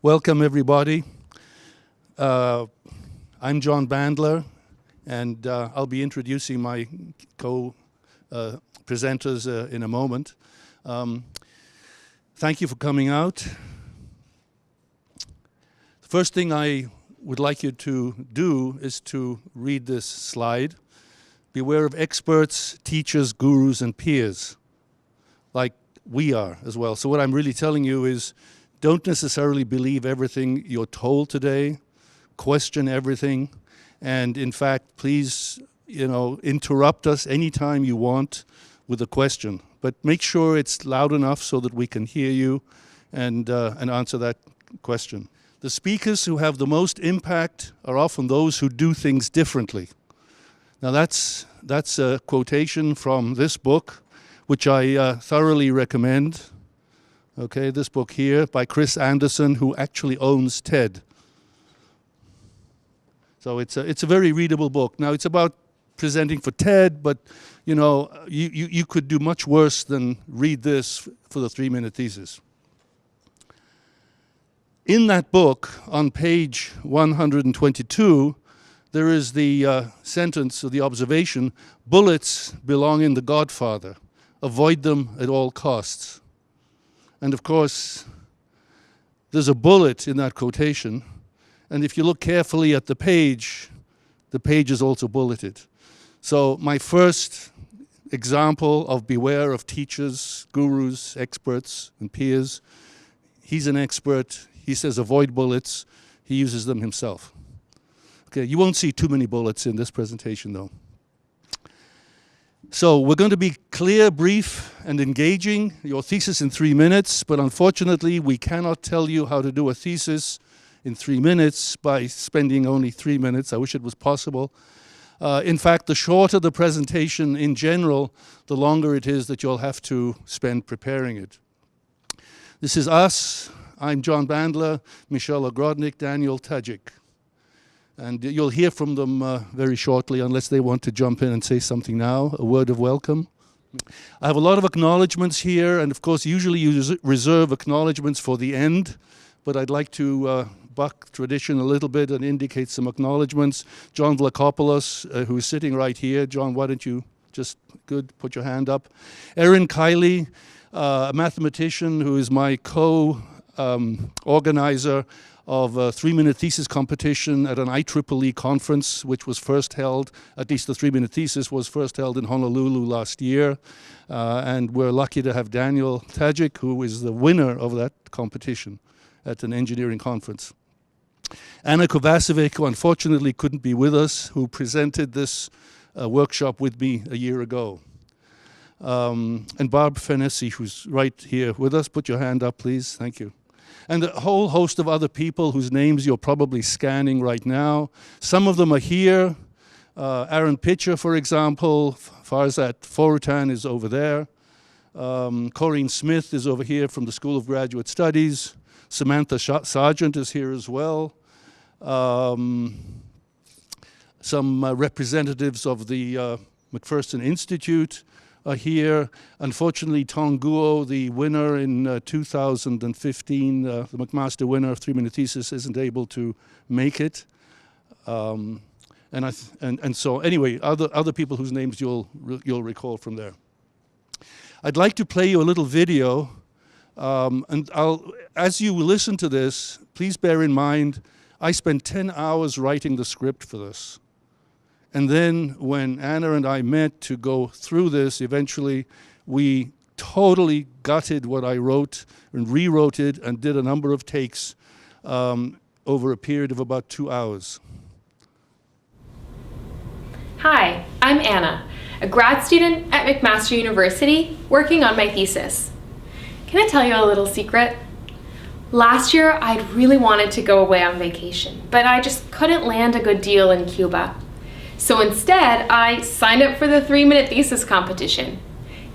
Welcome, everybody. I'm John Bandler, and I'll be introducing my co-presenters in a moment. Thank you for coming out. The first thing I would like you to do is to read this slide. Beware of experts, teachers, gurus, and peers, like we are as well. So what I'm really telling you is, don't necessarily believe everything you're told today. Question everything. And in fact, please, interrupt us anytime you want with a question. But make sure it's loud enough so that we can hear you and answer that question. The speakers who have the most impact are often those who do things differently. Now that's a quotation from this book, which I thoroughly recommend. Okay, this book here by Chris Anderson, who actually owns TED. So it's a very readable book. Now it's about presenting for TED, but you could do much worse than read this for the 3-minute thesis. In that book, on page 122, there is the sentence or the observation, bullets belong in The Godfather. Avoid them at all costs. And of course, there's a bullet in that quotation. And if you look carefully at the page is also bulleted. So my first example of beware of teachers, gurus, experts, and peers, he's an expert. He says avoid bullets. He uses them himself. Okay, you won't see too many bullets in this presentation, though. So we're going to be clear, brief, and engaging. Your thesis in 3 minutes, but unfortunately, we cannot tell you how to do a thesis in 3 minutes by spending only 3 minutes. I wish it was possible. In fact, the shorter the presentation in general, the longer it is that you'll have to spend preparing it. This is us. I'm John Bandler, Michelle Ogrodnik, Daniel Tajik. And you'll hear from them very shortly, unless they want to jump in and say something now, a word of welcome. I have a lot of acknowledgements here, and of course, usually you reserve acknowledgements for the end, but I'd like to buck tradition a little bit and indicate some acknowledgements. John Vlachopoulos, who is sitting right here. John, why don't you just, put your hand up. Erin, Kiley, a mathematician who is my co-organizer of a 3-minute thesis competition at an IEEE conference, which was first held, at least the 3-minute thesis was first held in Honolulu last year. And we're lucky to have Daniel Tajik, who is the winner of that competition at an engineering conference. Anna Kovacevic, who unfortunately couldn't be with us, who presented this workshop with me a year ago. And Barb Fenesi, who's right here with us. Put your hand up, please. Thank you. And a whole host of other people whose names you're probably scanning right now. Some of them are here. Aaron Pitcher, for example. Farzad Foroutan is over there. Correen Smith is over here from the School of Graduate Studies. Samantha Sargent is here as well. Some representatives of the MacPherson Institute are here. Unfortunately, Teng, the winner in 2015, the McMaster winner of 3-minute thesis, isn't able to make it. And so anyway, other people whose names you'll recall from there. I'd like to play you a little video, and as you listen to this, please bear in mind, I spent 10 hours writing the script for this. And then when Anna and I met to go through this, eventually we totally gutted what I wrote and rewrote it and did a number of takes over a period of about 2 hours. Hi, I'm Anna, a grad student at McMaster University working on my thesis. Can I tell you a little secret? Last year, I'd really wanted to go away on vacation, but I just couldn't land a good deal in Cuba. So instead, I signed up for the 3-minute thesis competition.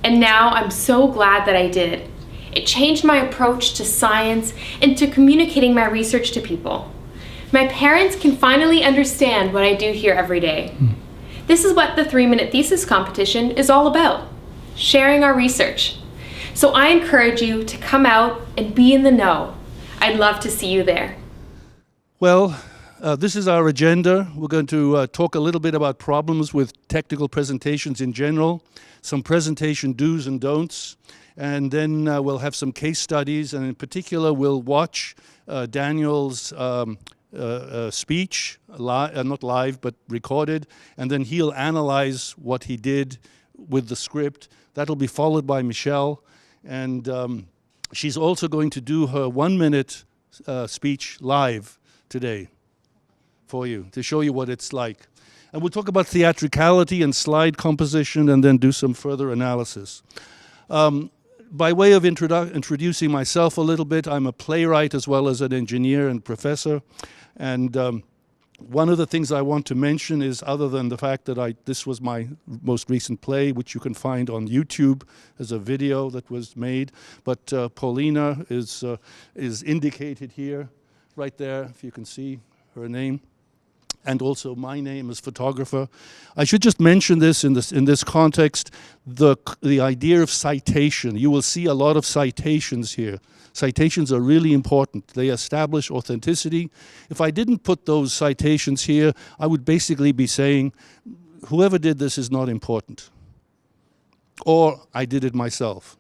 And now I'm so glad that I did. It changed my approach to science and to communicating my research to people. My parents can finally understand what I do here every day. This is what the 3-minute thesis competition is all about, sharing our research. So I encourage you to come out and be in the know. I'd love to see you there. Well, this is our agenda. We're going to talk a little bit about problems with technical presentations in general, some presentation do's and don'ts, and then we'll have some case studies, and in particular we'll watch Daniel's speech, not live but recorded, and then he'll analyze what he did with the script. That'll be followed by Michelle, and she's also going to do her 1-minute speech live today for you to show you what it's like. And we'll talk about theatricality and slide composition and then do some further analysis. By way of introducing myself a little bit, I'm a playwright as well as an engineer and professor. And one of the things I want to mention is, other than the fact that this was my most recent play, which you can find on YouTube as a video that was made, but Paulina is indicated here, right there, if you can see her name, and also my name as photographer. I should just mention this in this context, the idea of citation. You will see a lot of citations here. Citations are really important. They establish authenticity. If I didn't put those citations here, I would basically be saying, whoever did this is not important. Or I did it myself.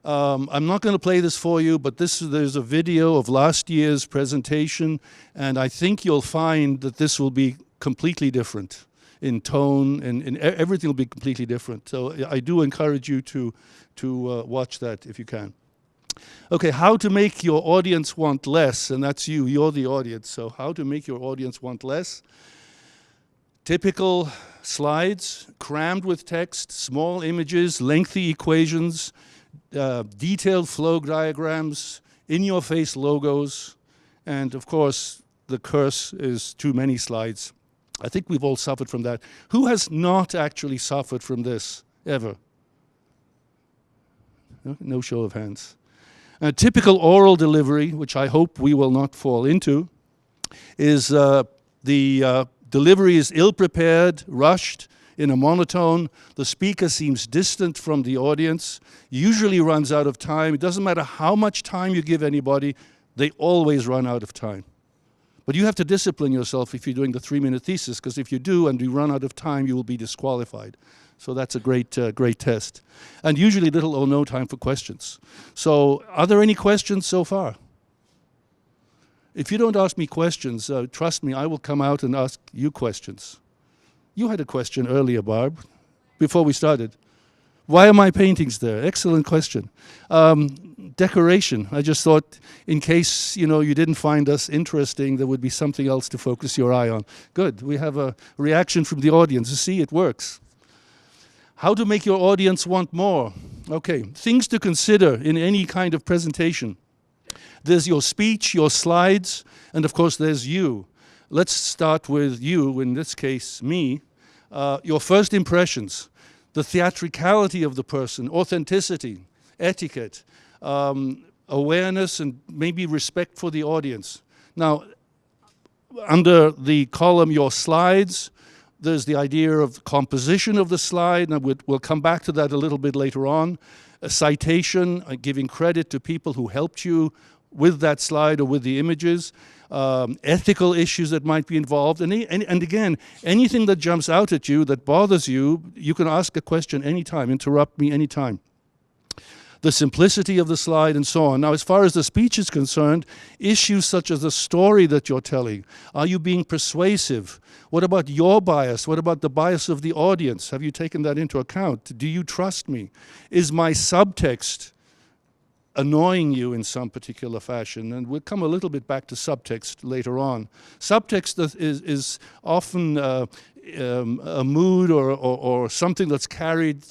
I'm not going to play this for you, but there's a video of last year's presentation, and I think you'll find that this will be completely different in tone, and everything will be completely different. So I do encourage you to watch that if you can. Okay, how to make your audience want less, and that's you. You're the audience. So how to make your audience want less. Typical slides, crammed with text, small images, lengthy equations, detailed flow diagrams, in-your-face logos, and of course the curse is too many slides. I think we've all suffered from that. Who has not actually suffered from this ever? No show of hands. Typical oral delivery, which I hope we will not fall into, is the delivery is ill-prepared, rushed, in a monotone. The speaker seems distant from the audience, usually runs out of time. It doesn't matter how much time you give anybody, they always run out of time. But you have to discipline yourself if you're doing the 3-minute thesis, because if you do and you run out of time, you will be disqualified. So that's a great test. And usually little or no time for questions. So are there any questions so far? If you don't ask me questions, trust me, I will come out and ask you questions. You had a question earlier, Barb, before we started. Why are my paintings there? Excellent question. Decoration. I just thought, in case you didn't find us interesting, there would be something else to focus your eye on. Good. We have a reaction from the audience. You see, it works. How to make your audience want more. Okay, things to consider in any kind of presentation. There's your speech, your slides, and of course there's you. Let's start with you, in this case, me. Your first impressions, the theatricality of the person, authenticity, etiquette, awareness, and maybe respect for the audience. Now, under the column your slides, there's the idea of composition of the slide, and we'll come back to that a little bit later on. A citation, giving credit to people who helped you with that slide or with the images. Ethical issues that might be involved, and again, anything that jumps out at you that bothers you, you can ask a question anytime, interrupt me anytime. The simplicity of the slide and so on. Now, as far as the speech is concerned, issues such as the story that you're telling. Are you being persuasive? What about your bias? What about the bias of the audience? Have you taken that into account? Do you trust me? Is my subtext annoying you in some particular fashion? And we'll come a little bit back to subtext later on. Subtext is often a mood or something that's carried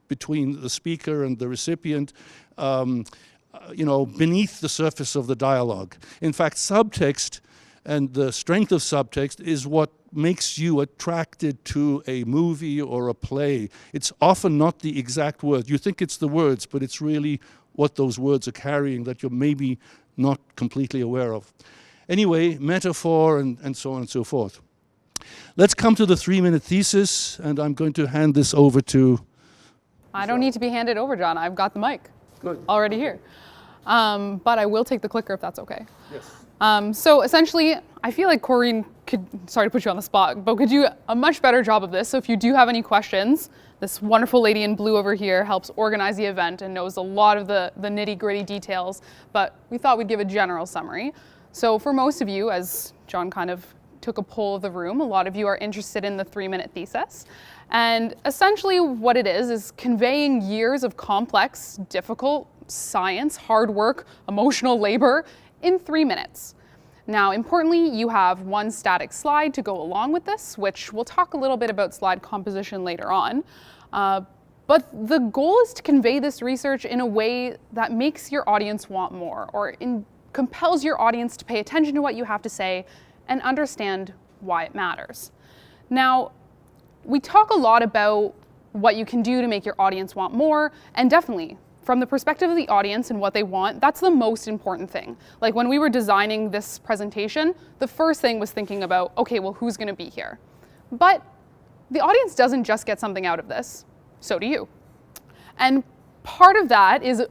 between the speaker and the recipient, beneath the surface of the dialogue. In fact, subtext and the strength of subtext is what makes you attracted to a movie or a play. It's often not the exact words. You think it's the words, but it's really what those words are carrying that you're maybe not completely aware of. Anyway, metaphor and so on and so forth. Let's come to the 3-minute thesis, and I'm going to hand this over to... I don't need to be handed over, John. I've got the mic. Good. Already here. but I will take the clicker if that's okay. Yes. So essentially, I feel like Correen could, sorry to put you on the spot, but could do a much better job of this. So if you do have any questions, this wonderful lady in blue over here helps organize the event and knows a lot of the nitty-gritty details, but we thought we'd give a general summary. So for most of you, as John kind of took a poll of the room, a lot of you are interested in the 3-minute thesis. And essentially what it is conveying years of complex, difficult science, hard work, emotional labor in 3 minutes. Now, importantly, you have one static slide to go along with this, which we'll talk a little bit about slide composition later on. But the goal is to convey this research in a way that makes your audience want more, or compels your audience to pay attention to what you have to say and understand why it matters. Now, we talk a lot about what you can do to make your audience want more, and definitely, from the perspective of the audience and what they want, that's the most important thing. Like when we were designing this presentation, the first thing was thinking about, okay, well, who's gonna be here? But the audience doesn't just get something out of this, so do you. And part of that is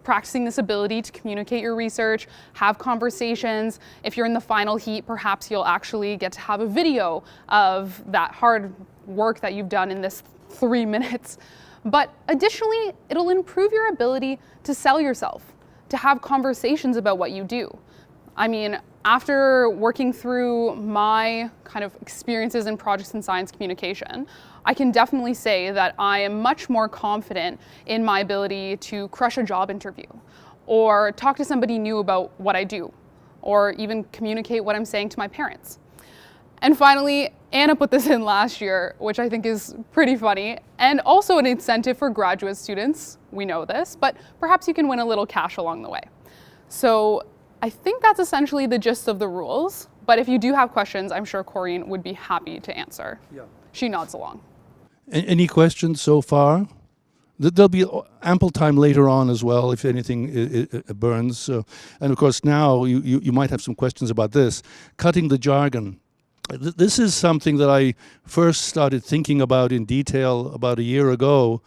practicing this ability to communicate your research, have conversations. If you're in the final heat, perhaps you'll actually get to have a video of that hard work that you've done in this 3 minutes. But additionally, it'll improve your ability to sell yourself, to have conversations about what you do. I mean, after working through my kind of experiences in projects in science communication, I can definitely say that I am much more confident in my ability to crush a job interview, or talk to somebody new about what I do, or even communicate what I'm saying to my parents. And finally, Anna put this in last year, which I think is pretty funny, and also an incentive for graduate students. We know this, but perhaps you can win a little cash along the way. So I think that's essentially the gist of the rules, but if you do have questions, I'm sure Correen would be happy to answer. Yeah. She nods along. Any questions so far? There'll be ample time later on as well if anything burns. And of course now you might have some questions about this. Cutting the jargon. This is something that I first started thinking about in detail about a year ago.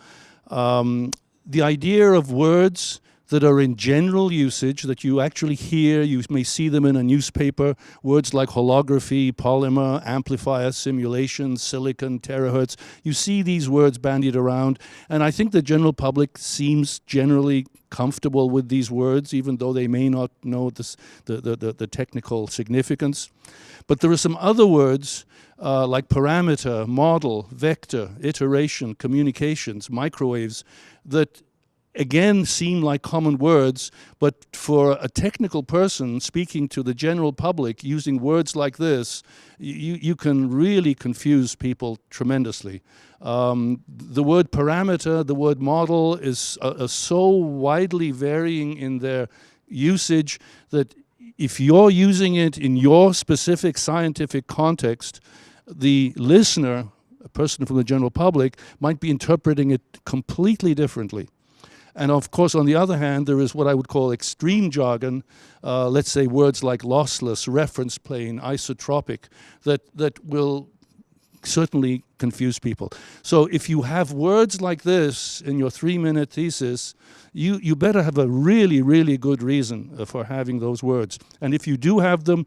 The idea of words that are in general usage, that you actually hear, you may see them in a newspaper, words like holography, polymer, amplifier, simulation, silicon, terahertz. You see these words bandied around, and I think the general public seems generally comfortable with these words, even though they may not know the technical significance. But there are some other words like parameter, model, vector, iteration, communications, microwaves, that again seem like common words, but for a technical person speaking to the general public using words like this, you can really confuse people tremendously. The word parameter, the word model is so widely varying in their usage that if you're using it in your specific scientific context, the listener, a person from the general public, might be interpreting it completely differently. And of course, on the other hand, there is what I would call extreme jargon, let's say words like lossless, reference plane, isotropic, that will certainly confuse people. So if you have words like this in your 3-minute thesis, you better have a really, really good reason for having those words. And if you do have them,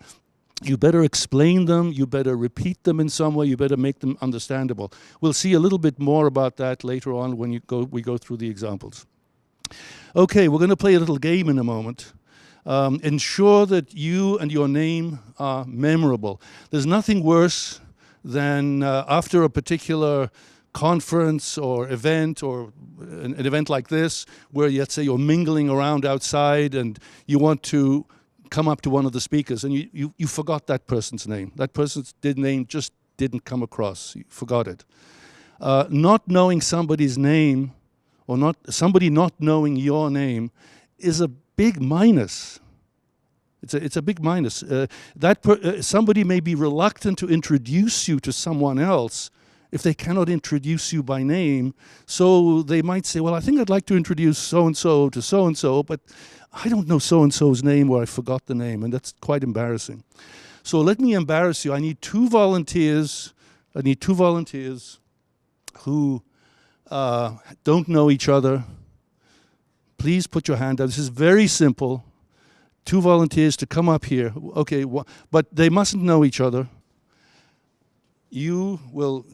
you better explain them, you better repeat them in some way, you better make them understandable. We'll see a little bit more about that later on when we go through the examples. Okay, we're going to play a little game in a moment. Ensure that you and your name are memorable. There's nothing worse than after a particular conference or event, or an event like this, where let's say you're mingling around outside and you want to come up to one of the speakers and you forgot that person's name. That person's name just didn't come across. You forgot it. Not knowing somebody's name, or somebody not knowing your name, is a big minus. It's a big minus. Somebody may be reluctant to introduce you to someone else if they cannot introduce you by name. So they might say, well, I think I'd like to introduce so-and-so to so-and-so, but I don't know so-and-so's name, or I forgot the name, and that's quite embarrassing. So let me embarrass you. I need two volunteers who don't know each other, please put your hand down. This is very simple. 2 volunteers to come up here. Okay, but they mustn't know each other. You will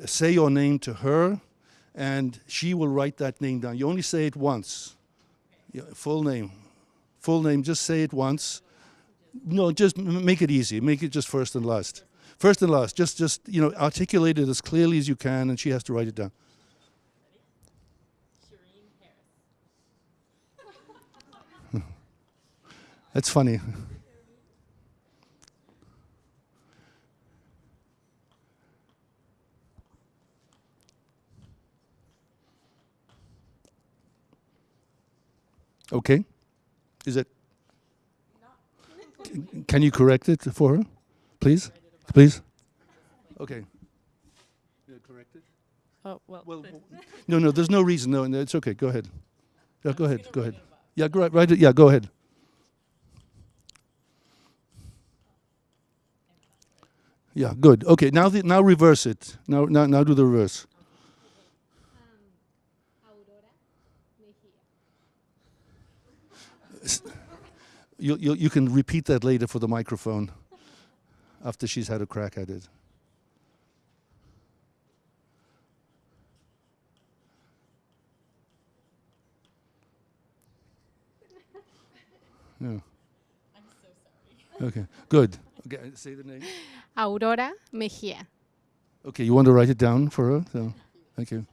say your name to her, and she will write that name down. You only say it once. Yeah, full name. Full name, just say it once. No, just make it easy. Make it just first and last. First and last. Just articulate it as clearly as you can, and she has to write it down. That's funny. Okay. Is it? Can you correct it for her, please? Please. Okay. Correct it. Oh well. No. There's no reason. No, it's okay. Go ahead. Yeah, go ahead. Go ahead. Yeah, write it. Yeah, go ahead. Yeah, good. Okay, now reverse it. Now do the reverse. You can repeat that later for the microphone after she's had a crack at it. Yeah. I'm so sorry. Okay, good. Okay, say the name. Aurora Mejia. Okay, you want to write it down for her? So, thank you.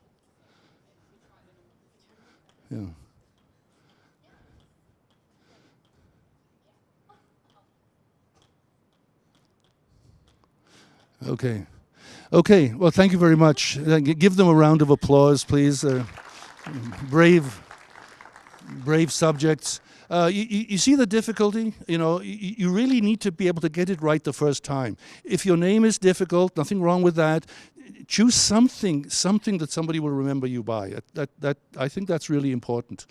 Yeah. Okay. Okay, well, thank you very much. Give them a round of applause, please. Brave subjects. You see the difficulty? You really need to be able to get it right the first time. If your name is difficult, nothing wrong with that. Choose something that somebody will remember you by. I think that's really important.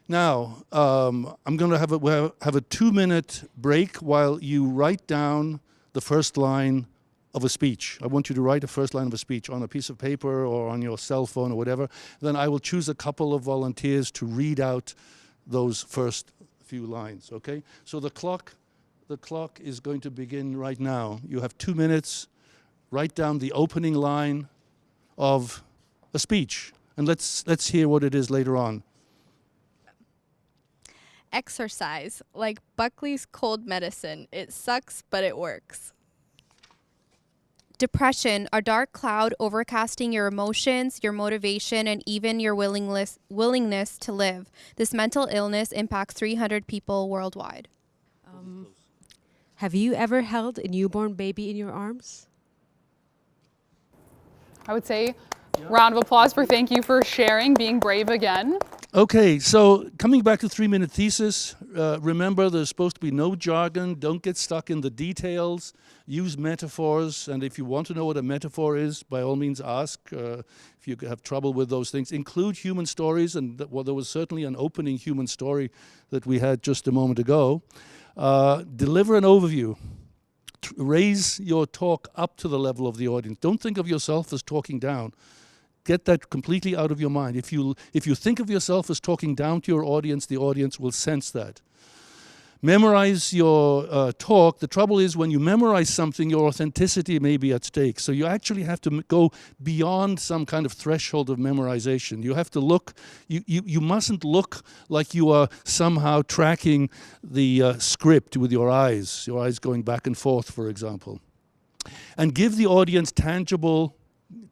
Now, I'm going to have a 2-minute break while you write down the first line of a speech. I want you to write the first line of a speech on a piece of paper or on your cell phone or whatever. Then I will choose a couple of volunteers to read out those first few lines, okay? So the clock is going to begin right now. You have 2 minutes. Write down the opening line of a speech, and let's hear what it is later on. Exercise, like Buckley's cold medicine. It sucks, but it works. Depression, a dark cloud overcasting your emotions, your motivation, and even your willingness to live. This mental illness impacts 300 people worldwide. Have you ever held a newborn baby in your arms? I would say round of applause for thank you for sharing, being brave again. Okay, so coming back to 3-minute thesis, remember there's supposed to be no jargon. Don't get stuck in the details. Use metaphors, and if you want to know what a metaphor is, by all means ask. If you have trouble with those things, include human stories, and there was certainly an opening human story that we had just a moment ago. Deliver an overview. Raise your talk up to the level of the audience. Don't think of yourself as talking down. Get that completely out of your mind. If you think of yourself as talking down to your audience, the audience will sense that. Memorize your talk. The trouble is when you memorize something, your authenticity may be at stake. So you actually have to go beyond some kind of threshold of memorization. You have to look, you mustn't look like you are somehow tracking the script with your eyes going back and forth, for example. And give the audience tangible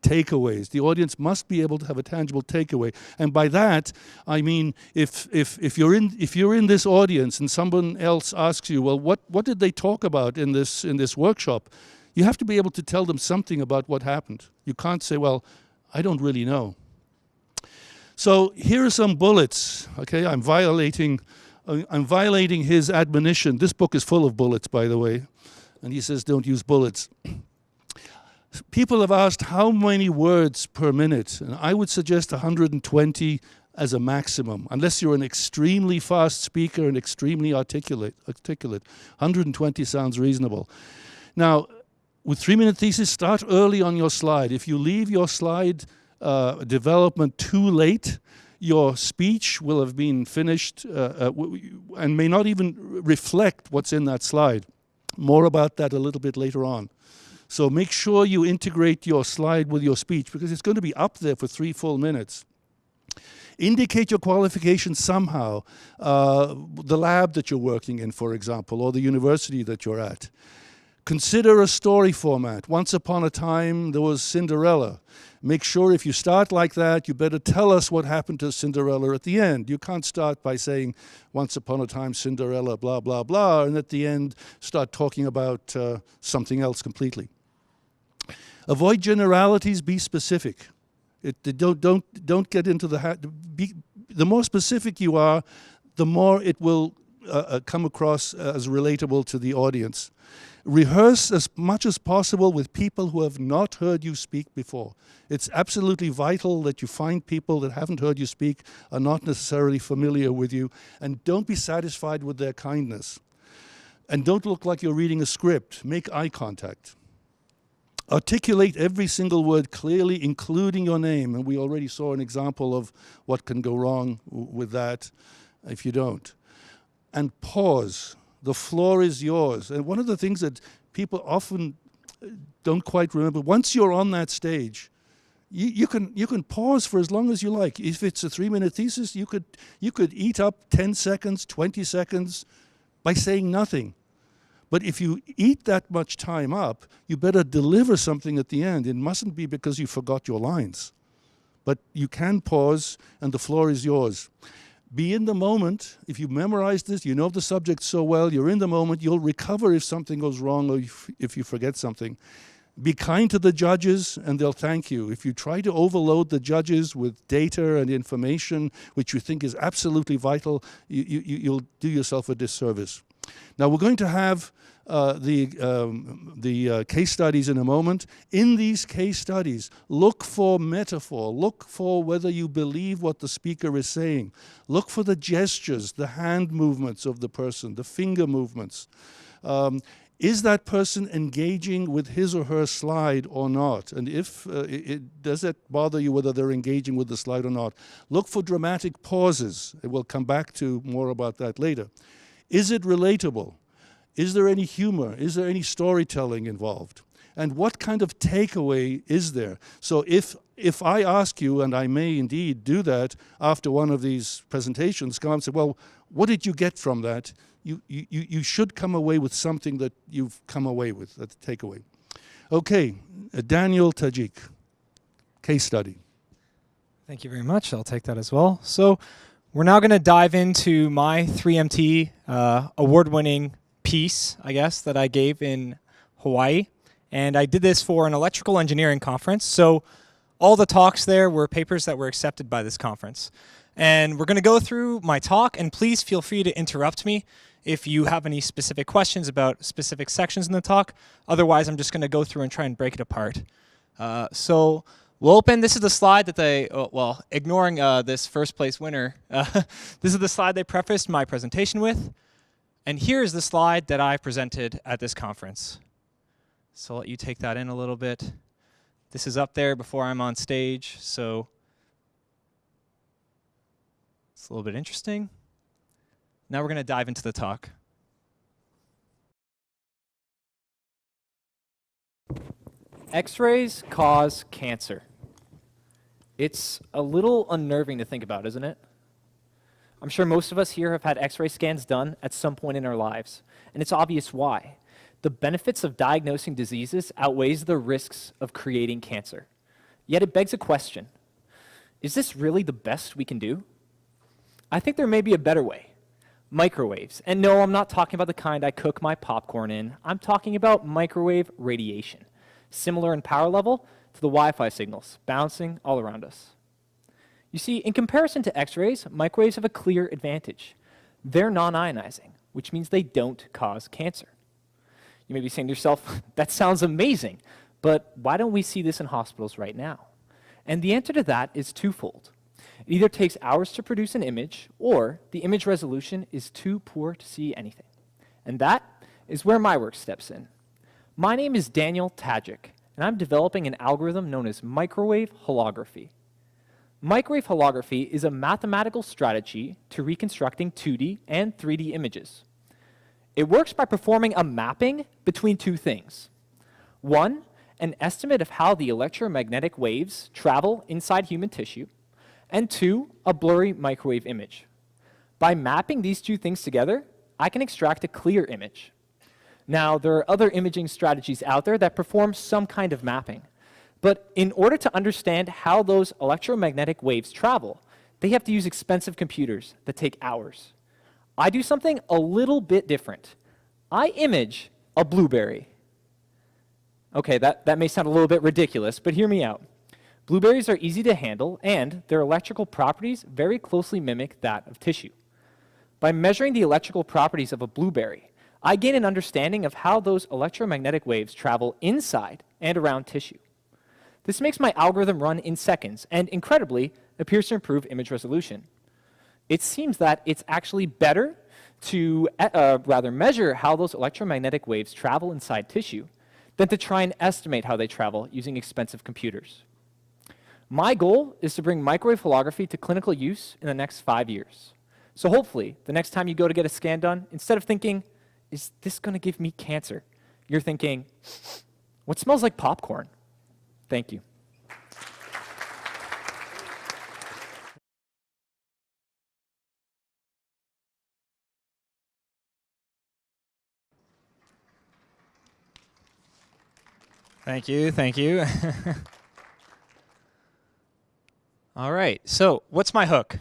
takeaways. The audience must be able to have a tangible takeaway, and by that I mean if you're in this audience and someone else asks you, well, what did they talk about in this workshop? You have to be able to tell them something about what happened. You can't say, well, I don't really know. So here are some bullets. Okay, I'm violating his admonition. This book is full of bullets, by the way, and he says don't use bullets. People have asked how many words per minute, and I would suggest 120 as a maximum, unless you're an extremely fast speaker and extremely articulate. 120 sounds reasonable. Now, with 3-minute thesis, start early on your slide. If you leave your slide development too late, your speech will have been finished and may not even reflect what's in that slide. More about that a little bit later on. So make sure you integrate your slide with your speech, because it's going to be up there for 3 full minutes. Indicate your qualifications somehow. The lab that you're working in, for example, or the university that you're at. Consider a story format. Once upon a time, there was Cinderella. Make sure if you start like that, you better tell us what happened to Cinderella at the end. You can't start by saying, once upon a time, Cinderella, blah, blah, blah, and at the end, start talking about something else completely. Avoid generalities, be specific. Don't get into the more specific you are, the more it will come across as relatable to the audience. Rehearse as much as possible with people who have not heard you speak before. It's absolutely vital that you find people that haven't heard you speak, are not necessarily familiar with you, and don't be satisfied with their kindness. And don't look like you're reading a script. Make eye contact. Articulate every single word clearly, including your name. And we already saw an example of what can go wrong with that if you don't. And pause. The floor is yours. And one of the things that people often don't quite remember, once you're on that stage, you can pause for as long as you like. If it's a 3-minute thesis, you could eat up 10 seconds, 20 seconds by saying nothing. But if you eat that much time up, you better deliver something at the end. It mustn't be because you forgot your lines. But you can pause, and the floor is yours. Be in the moment. If you memorize this, you know the subject so well, you're in the moment, you'll recover if something goes wrong or if you forget something. Be kind to the judges, and they'll thank you. If you try to overload the judges with data and information, which you think is absolutely vital, you'll do yourself a disservice. Now, we're going to have the case studies in a moment. In these case studies, look for metaphor. Look for whether you believe what the speaker is saying. Look for the gestures, the hand movements of the person, the finger movements. Is that person engaging with his or her slide or not? And if does it bother you whether they're engaging with the slide or not? Look for dramatic pauses. We'll come back to more about that later. Is it relatable? Is there any humor? Is there any storytelling involved? And what kind of takeaway is there? So if I ask you, and I may indeed do that after one of these presentations, come up and say, well, what did you get from that? You should come away with something that you've come away with, that's a takeaway. Okay, Daniel Tajik, case study. Thank you very much. I'll take that as well. So we're now going to dive into my 3MT award-winning piece, I guess, that I gave in Hawaii. And I did this for an electrical engineering conference. So all the talks there were papers that were accepted by this conference. And we're going to go through my talk, and please feel free to interrupt me if you have any specific questions about specific sections in the talk. Otherwise, I'm just going to go through and try and break it apart. So we'll open. This is the slide that they, well, ignoring this first place winner, this is the slide they prefaced my presentation with. And here's the slide that I presented at this conference. So I'll let you take that in a little bit. This is up there before I'm on stage, so it's a little bit interesting. Now we're going to dive into the talk. X-rays cause cancer. It's a little unnerving to think about, isn't it? I'm sure most of us here have had X-ray scans done at some point in our lives, and it's obvious why. The benefits of diagnosing diseases outweighs the risks of creating cancer. Yet it begs a question. Is this really the best we can do? I think there may be a better way. Microwaves. And no, I'm not talking about the kind I cook my popcorn in. I'm talking about microwave radiation, similar in power level to the Wi-Fi signals bouncing all around us. You see, in comparison to X-rays, microwaves have a clear advantage. They're non-ionizing, which means they don't cause cancer. You may be saying to yourself, that sounds amazing, but why don't we see this in hospitals right now? And the answer to that is twofold. It either takes hours to produce an image, or the image resolution is too poor to see anything. And that is where my work steps in. My name is Daniel Tajik, and I'm developing an algorithm known as microwave holography. Microwave holography is a mathematical strategy to reconstructing 2D and 3D images. It works by performing a mapping between two things. One, an estimate of how the electromagnetic waves travel inside human tissue, and two, a blurry microwave image. By mapping these two things together, I can extract a clear image. Now, there are other imaging strategies out there that perform some kind of mapping. But in order to understand how those electromagnetic waves travel, they have to use expensive computers that take hours. I do something a little bit different. I image a blueberry. Okay, that may sound a little bit ridiculous, but hear me out. Blueberries are easy to handle, and their electrical properties very closely mimic that of tissue. By measuring the electrical properties of a blueberry, I gain an understanding of how those electromagnetic waves travel inside and around tissue. This makes my algorithm run in seconds, and incredibly, appears to improve image resolution. It seems that it's actually better to rather measure how those electromagnetic waves travel inside tissue than to try and estimate how they travel using expensive computers. My goal is to bring microwave holography to clinical use in the next 5 years. So hopefully, the next time you go to get a scan done, instead of thinking, is this going to give me cancer? You're thinking, what smells like popcorn? Thank you. Thank you, thank you. All right, so what's my hook?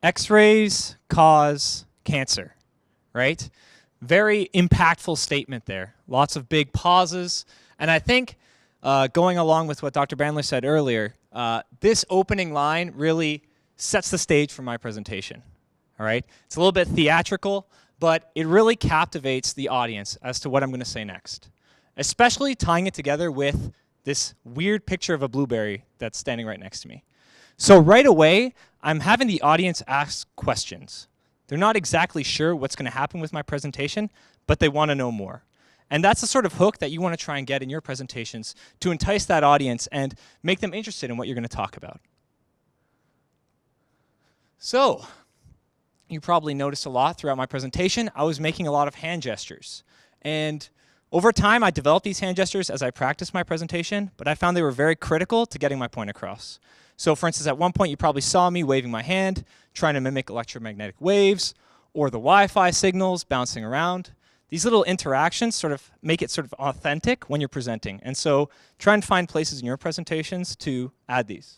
X-rays cause cancer, right? Very impactful statement there. Lots of big pauses. And I think going along with what Dr. Bandler said earlier, this opening line really sets the stage for my presentation, all right? It's a little bit theatrical, but it really captivates the audience as to what I'm going to say next, especially tying it together with this weird picture of a blueberry that's standing right next to me. So right away, I'm having the audience ask questions. They're not exactly sure what's going to happen with my presentation, but they want to know more. And that's the sort of hook that you want to try and get in your presentations to entice that audience and make them interested in what you're going to talk about. So, you probably noticed a lot throughout my presentation, I was making a lot of hand gestures. And over time, I developed these hand gestures as I practiced my presentation, but I found they were very critical to getting my point across. So for instance, at one point, you probably saw me waving my hand, trying to mimic electromagnetic waves, or the Wi-Fi signals bouncing around. These little interactions sort of make it sort of authentic when you're presenting. And so try and find places in your presentations to add these.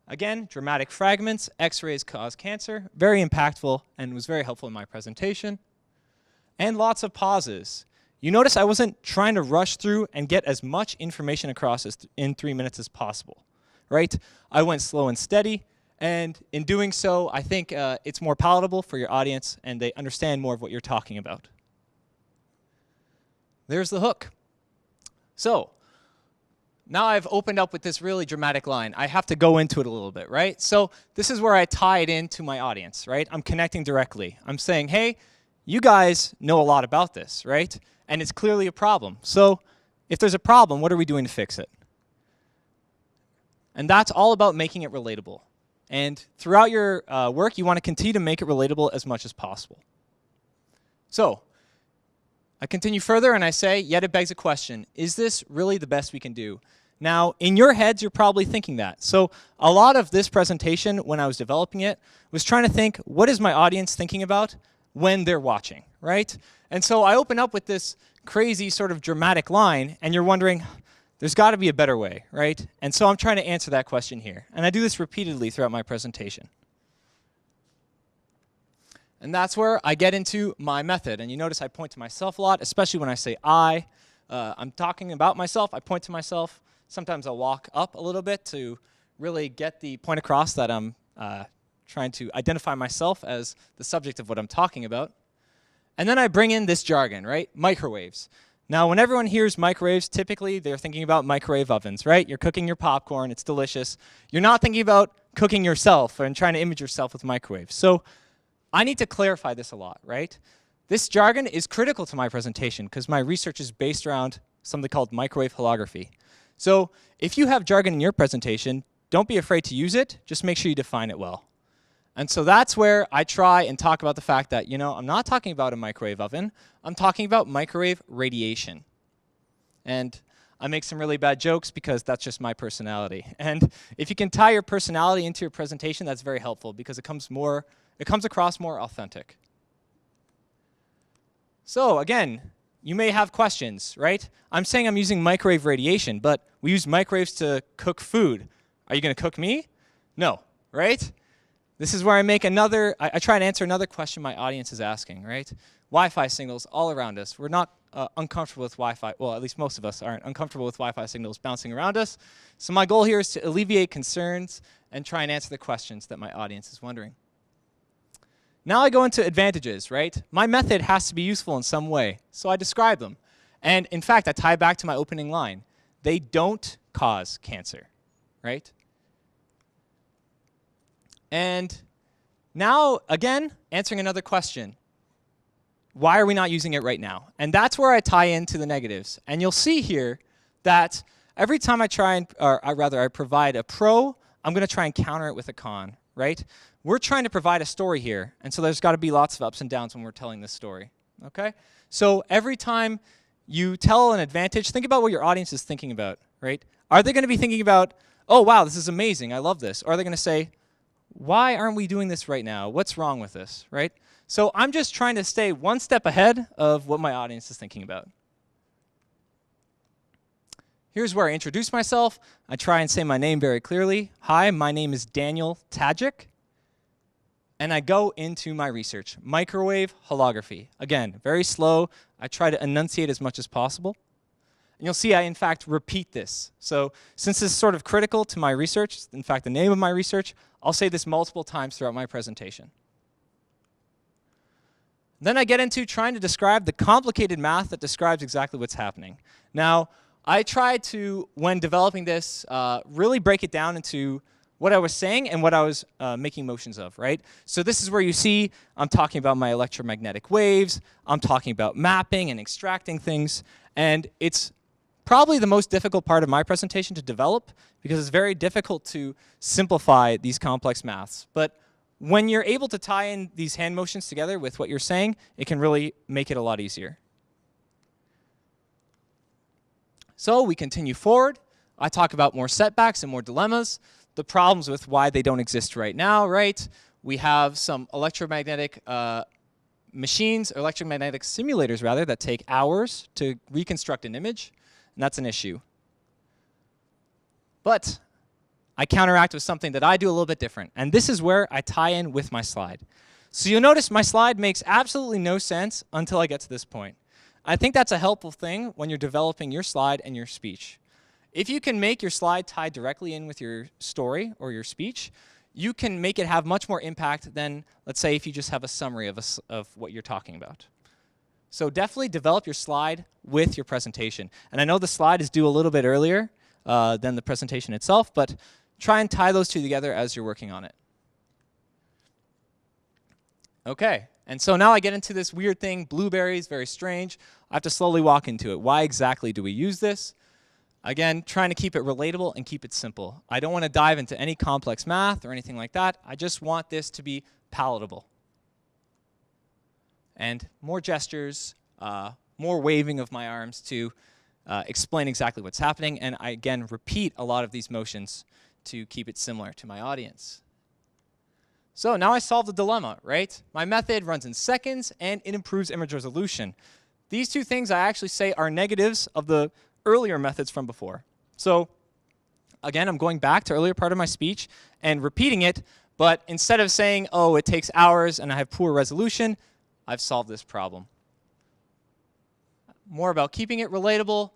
Again, dramatic fragments, X-rays cause cancer, very impactful and was very helpful in my presentation. And lots of pauses. You notice I wasn't trying to rush through and get as much information across in 3 minutes as possible, right? I went slow and steady, and in doing so, I think it's more palatable for your audience and they understand more of what you're talking about. There's the hook. So, now I've opened up with this really dramatic line. I have to go into it a little bit, right? So this is where I tie it into my audience, right? I'm connecting directly. I'm saying, hey, you guys know a lot about this, right? And it's clearly a problem. So if there's a problem, what are we doing to fix it? And that's all about making it relatable. And throughout your work, you want to continue to make it relatable as much as possible. So I continue further and I say, yet it begs a question. Is this really the best we can do? Now, in your heads, you're probably thinking that. So a lot of this presentation, when I was developing it, was trying to think, what is my audience thinking about when they're watching, right? And so I open up with this crazy sort of dramatic line, and you're wondering, there's got to be a better way, right? And so I'm trying to answer that question here. And I do this repeatedly throughout my presentation. And that's where I get into my method. And you notice I point to myself a lot, especially when I say I. I'm talking about myself, I point to myself. Sometimes I'll walk up a little bit to really get the point across that I'm trying to identify myself as the subject of what I'm talking about. And then I bring in this jargon, right? Microwaves. Now, when everyone hears microwaves, typically they're thinking about microwave ovens, right? You're cooking your popcorn, it's delicious. You're not thinking about cooking yourself and trying to image yourself with microwaves. So I need to clarify this a lot, right? This jargon is critical to my presentation because my research is based around something called microwave holography. So if you have jargon in your presentation, don't be afraid to use it, just make sure you define it well. And so that's where I try and talk about the fact that, you know, I'm not talking about a microwave oven, I'm talking about microwave radiation. And I make some really bad jokes because that's just my personality. And if you can tie your personality into your presentation, that's very helpful because it comes across more authentic. So again, you may have questions, right? I'm saying I'm using microwave radiation, but we use microwaves to cook food. Are you going to cook me? No, right? This is where I make I try and answer another question my audience is asking, right? Wi-Fi signals all around us. We're not uncomfortable with Wi-Fi. Well, at least most of us aren't uncomfortable with Wi-Fi signals bouncing around us. So my goal here is to alleviate concerns and try and answer the questions that my audience is wondering. Now I go into advantages, right? My method has to be useful in some way, so I describe them. And in fact, I tie back to my opening line. They don't cause cancer, right? And now, again, answering another question. Why are we not using it right now? And that's where I tie into the negatives. And you'll see here that every time I provide a pro, I'm going to try and counter it with a con, right? We're trying to provide a story here, and so there's got to be lots of ups and downs when we're telling this story, okay? So every time you tell an advantage, think about what your audience is thinking about, right? Are they going to be thinking about, oh, wow, this is amazing, I love this? Or are they going to say, why aren't we doing this right now? What's wrong with this, right? So I'm just trying to stay one step ahead of what my audience is thinking about. Here's where I introduce myself. I try and say my name very clearly. Hi, my name is Daniel Tajik. And I go into my research, microwave holography. Again, very slow. I try to enunciate as much as possible. And you'll see I, in fact, repeat this. So since this is sort of critical to my research, in fact, the name of my research, I'll say this multiple times throughout my presentation. Then I get into trying to describe the complicated math that describes exactly what's happening. Now, I tried to, when developing this, really break it down into what I was saying and what I was making motions of, right? So this is where you see I'm talking about my electromagnetic waves, I'm talking about mapping and extracting things, and it's probably the most difficult part of my presentation to develop because it's very difficult to simplify these complex maths. But when you're able to tie in these hand motions together with what you're saying, it can really make it a lot easier. So we continue forward. I talk about more setbacks and more dilemmas, the problems with why they don't exist right now, right? We have some electromagnetic machines, or electromagnetic simulators rather, that take hours to reconstruct an image, and that's an issue. But I counteract with something that I do a little bit different, and this is where I tie in with my slide. So you'll notice my slide makes absolutely no sense until I get to this point. I think that's a helpful thing when you're developing your slide and your speech. If you can make your slide tie directly in with your story or your speech, you can make it have much more impact than, let's say, if you just have a summary of what you're talking about. So definitely develop your slide with your presentation. And I know the slide is due a little bit earlier than the presentation itself, but try and tie those two together as you're working on it. Okay, and so now I get into this weird thing, blueberries, very strange. I have to slowly walk into it. Why exactly do we use this? Again, trying to keep it relatable and keep it simple. I don't want to dive into any complex math or anything like that. I just want this to be palatable. And more gestures, more waving of my arms to explain exactly what's happening. And I, again, repeat a lot of these motions to keep it similar to my audience. So now I solved the dilemma, right? My method runs in seconds, and it improves image resolution. These two things I actually say are negatives of the earlier methods from before. So again, I'm going back to earlier part of my speech and repeating it, but instead of saying, oh, it takes hours and I have poor resolution, I've solved this problem. More about keeping it relatable,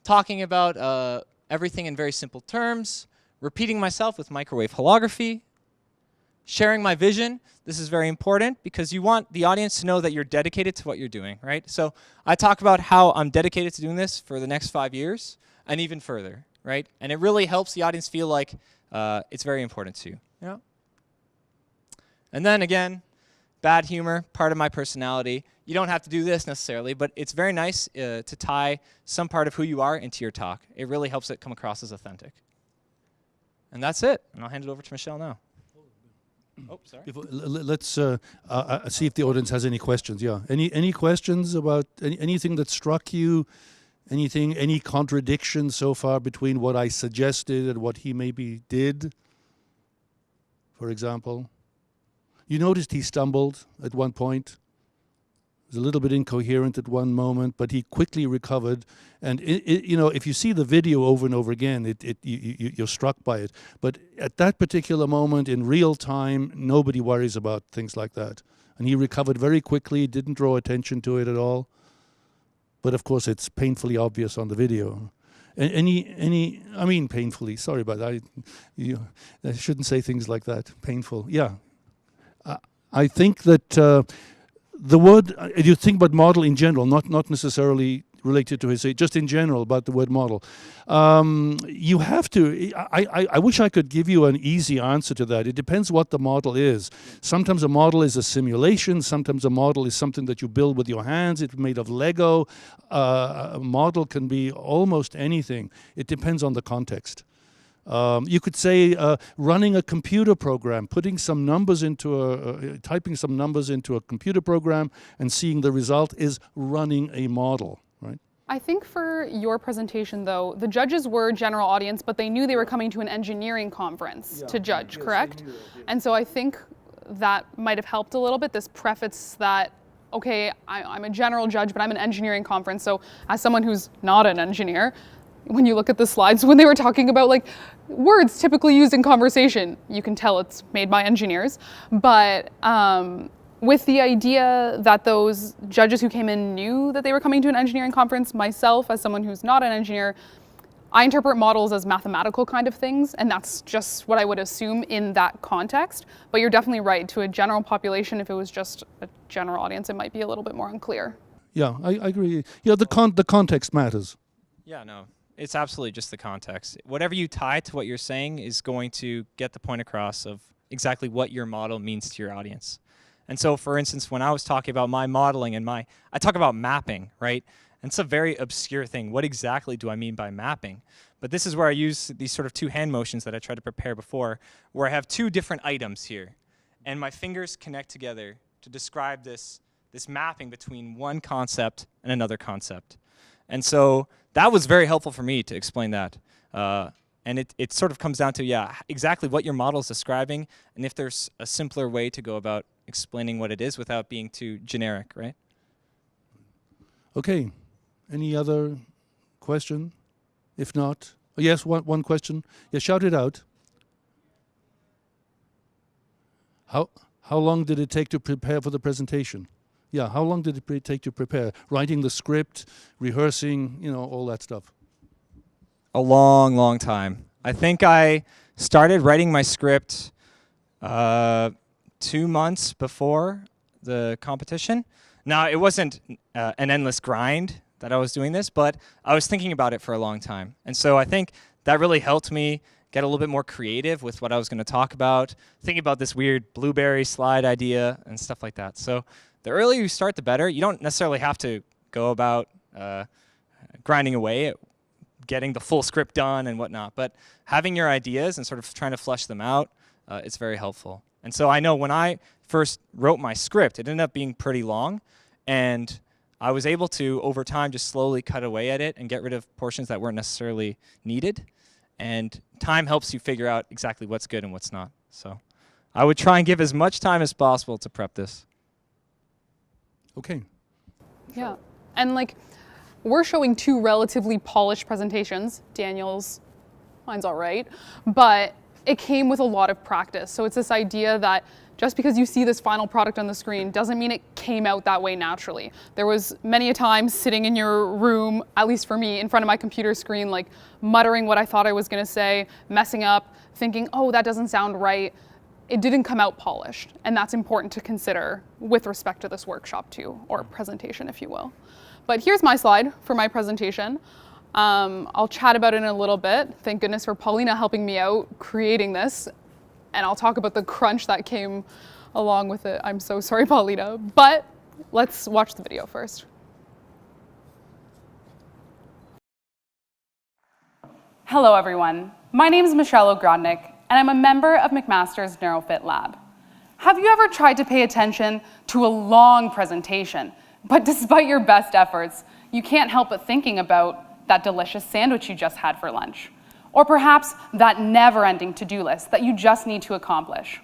talking about everything in very simple terms, repeating myself with microwave holography, sharing my vision. This is very important because you want the audience to know that you're dedicated to what you're doing, right? So I talk about how I'm dedicated to doing this for the next 5 years and even further, right? And it really helps the audience feel like it's very important to you. Yeah. And then again, bad humor, part of my personality. You don't have to do this necessarily, but it's very nice to tie some part of who you are into your talk. It really helps it come across as authentic. And that's it. And I'll hand it over to Michelle now. Oh, sorry. Let's see if the audience has any questions. Yeah. Any questions about anything that struck you? Anything, any contradiction so far between what I suggested and what he maybe did? For example, you noticed he stumbled at one point. He was a little bit incoherent at one moment, but he quickly recovered. And you know, if you see the video over and over again, you're struck by it. But at that particular moment, in real time, nobody worries about things like that. And he recovered very quickly, didn't draw attention to it at all. But of course, it's painfully obvious on the video. I mean, painfully. Sorry about that. I shouldn't say things like that. Painful. Yeah. I think that the word, you think about model in general, not necessarily related to his, just in general about the word model. You have to, I wish I could give you an easy answer to that. It depends what the model is. Sometimes a model is a simulation. Sometimes a model is something that you build with your hands. It's made of Lego. A model can be almost anything. It depends on the context. You could say running a computer program, putting some numbers into typing some numbers into a computer program and seeing the result is running a model. Right. I think for your presentation, though, the judges were general audience, but they knew they were coming to an engineering conference to judge, correct? And so I think that might have helped a little bit, this preface that, okay, I'm a general judge, but I'm an engineering conference. So as someone who's not an engineer, when you look at the slides, when they were talking about like words typically used in conversation, you can tell it's made by engineers. But with the idea that those judges who came in knew that they were coming to an engineering conference, myself, as someone who's not an engineer, I interpret models as mathematical kind of things, and that's just what I would assume in that context. But you're definitely right. To a general population, if it was just a general audience, it might be a little bit more unclear. Yeah, I agree. Yeah, the context matters. Yeah, no. It's absolutely just the context. Whatever you tie to what you're saying is going to get the point across of exactly what your model means to your audience. And so, for instance, when I was talking about my modeling and I talk about mapping, right? And it's a very obscure thing. What exactly do I mean by mapping? But this is where I use these sort of two hand motions that I tried to prepare before, where I have two different items here. And my fingers connect together to describe this mapping between one concept and another concept. And so that was very helpful for me to explain that. And it sort of comes down to, yeah, exactly what your model is describing, and if there's a simpler way to go about explaining what it is without being too generic, right? Okay. Any other question? If not, yes, one question. Yeah, shout it out. How long did it take to prepare for the presentation? Yeah, how long did it take to prepare? Writing the script, rehearsing, you know, all that stuff. A long, long time. I think I started writing my script 2 months before the competition. Now, it wasn't an endless grind that I was doing this, but I was thinking about it for a long time. And so I think that really helped me get a little bit more creative with what I was going to talk about, thinking about this weird blueberry slide idea and stuff like that. So the earlier you start, the better. You don't necessarily have to go about grinding away at getting the full script done and whatnot, but having your ideas and sort of trying to flesh them out, it's very helpful. And so I know when I first wrote my script, it ended up being pretty long, and I was able to, over time, just slowly cut away at it and get rid of portions that weren't necessarily needed. And time helps you figure out exactly what's good and what's not. So I would try and give as much time as possible to prep this. Okay. Yeah, and like, we're showing two relatively polished presentations. Daniel's, mine's all right, but it came with a lot of practice. So it's this idea that just because you see this final product on the screen doesn't mean it came out that way naturally. There was many a time sitting in your room, at least for me, in front of my computer screen, like muttering what I thought I was gonna say, messing up, thinking, oh, that doesn't sound right. It didn't come out polished, and that's important to consider with respect to this workshop too, or presentation, if you will. But here's my slide for my presentation. I'll chat about it in a little bit. Thank goodness for Paulina helping me out creating this. and I'll talk about the crunch that came along with it. I'm so sorry, Paulina, but let's watch the video first. Hello, everyone. My name is Michelle Ogrodnik, and I'm a member of McMaster's NeuroFit Lab. Have you ever tried to pay attention to a long presentation, but despite your best efforts, you can't help but thinking about that delicious sandwich you just had for lunch? Or perhaps that never-ending to-do list that you just need to accomplish?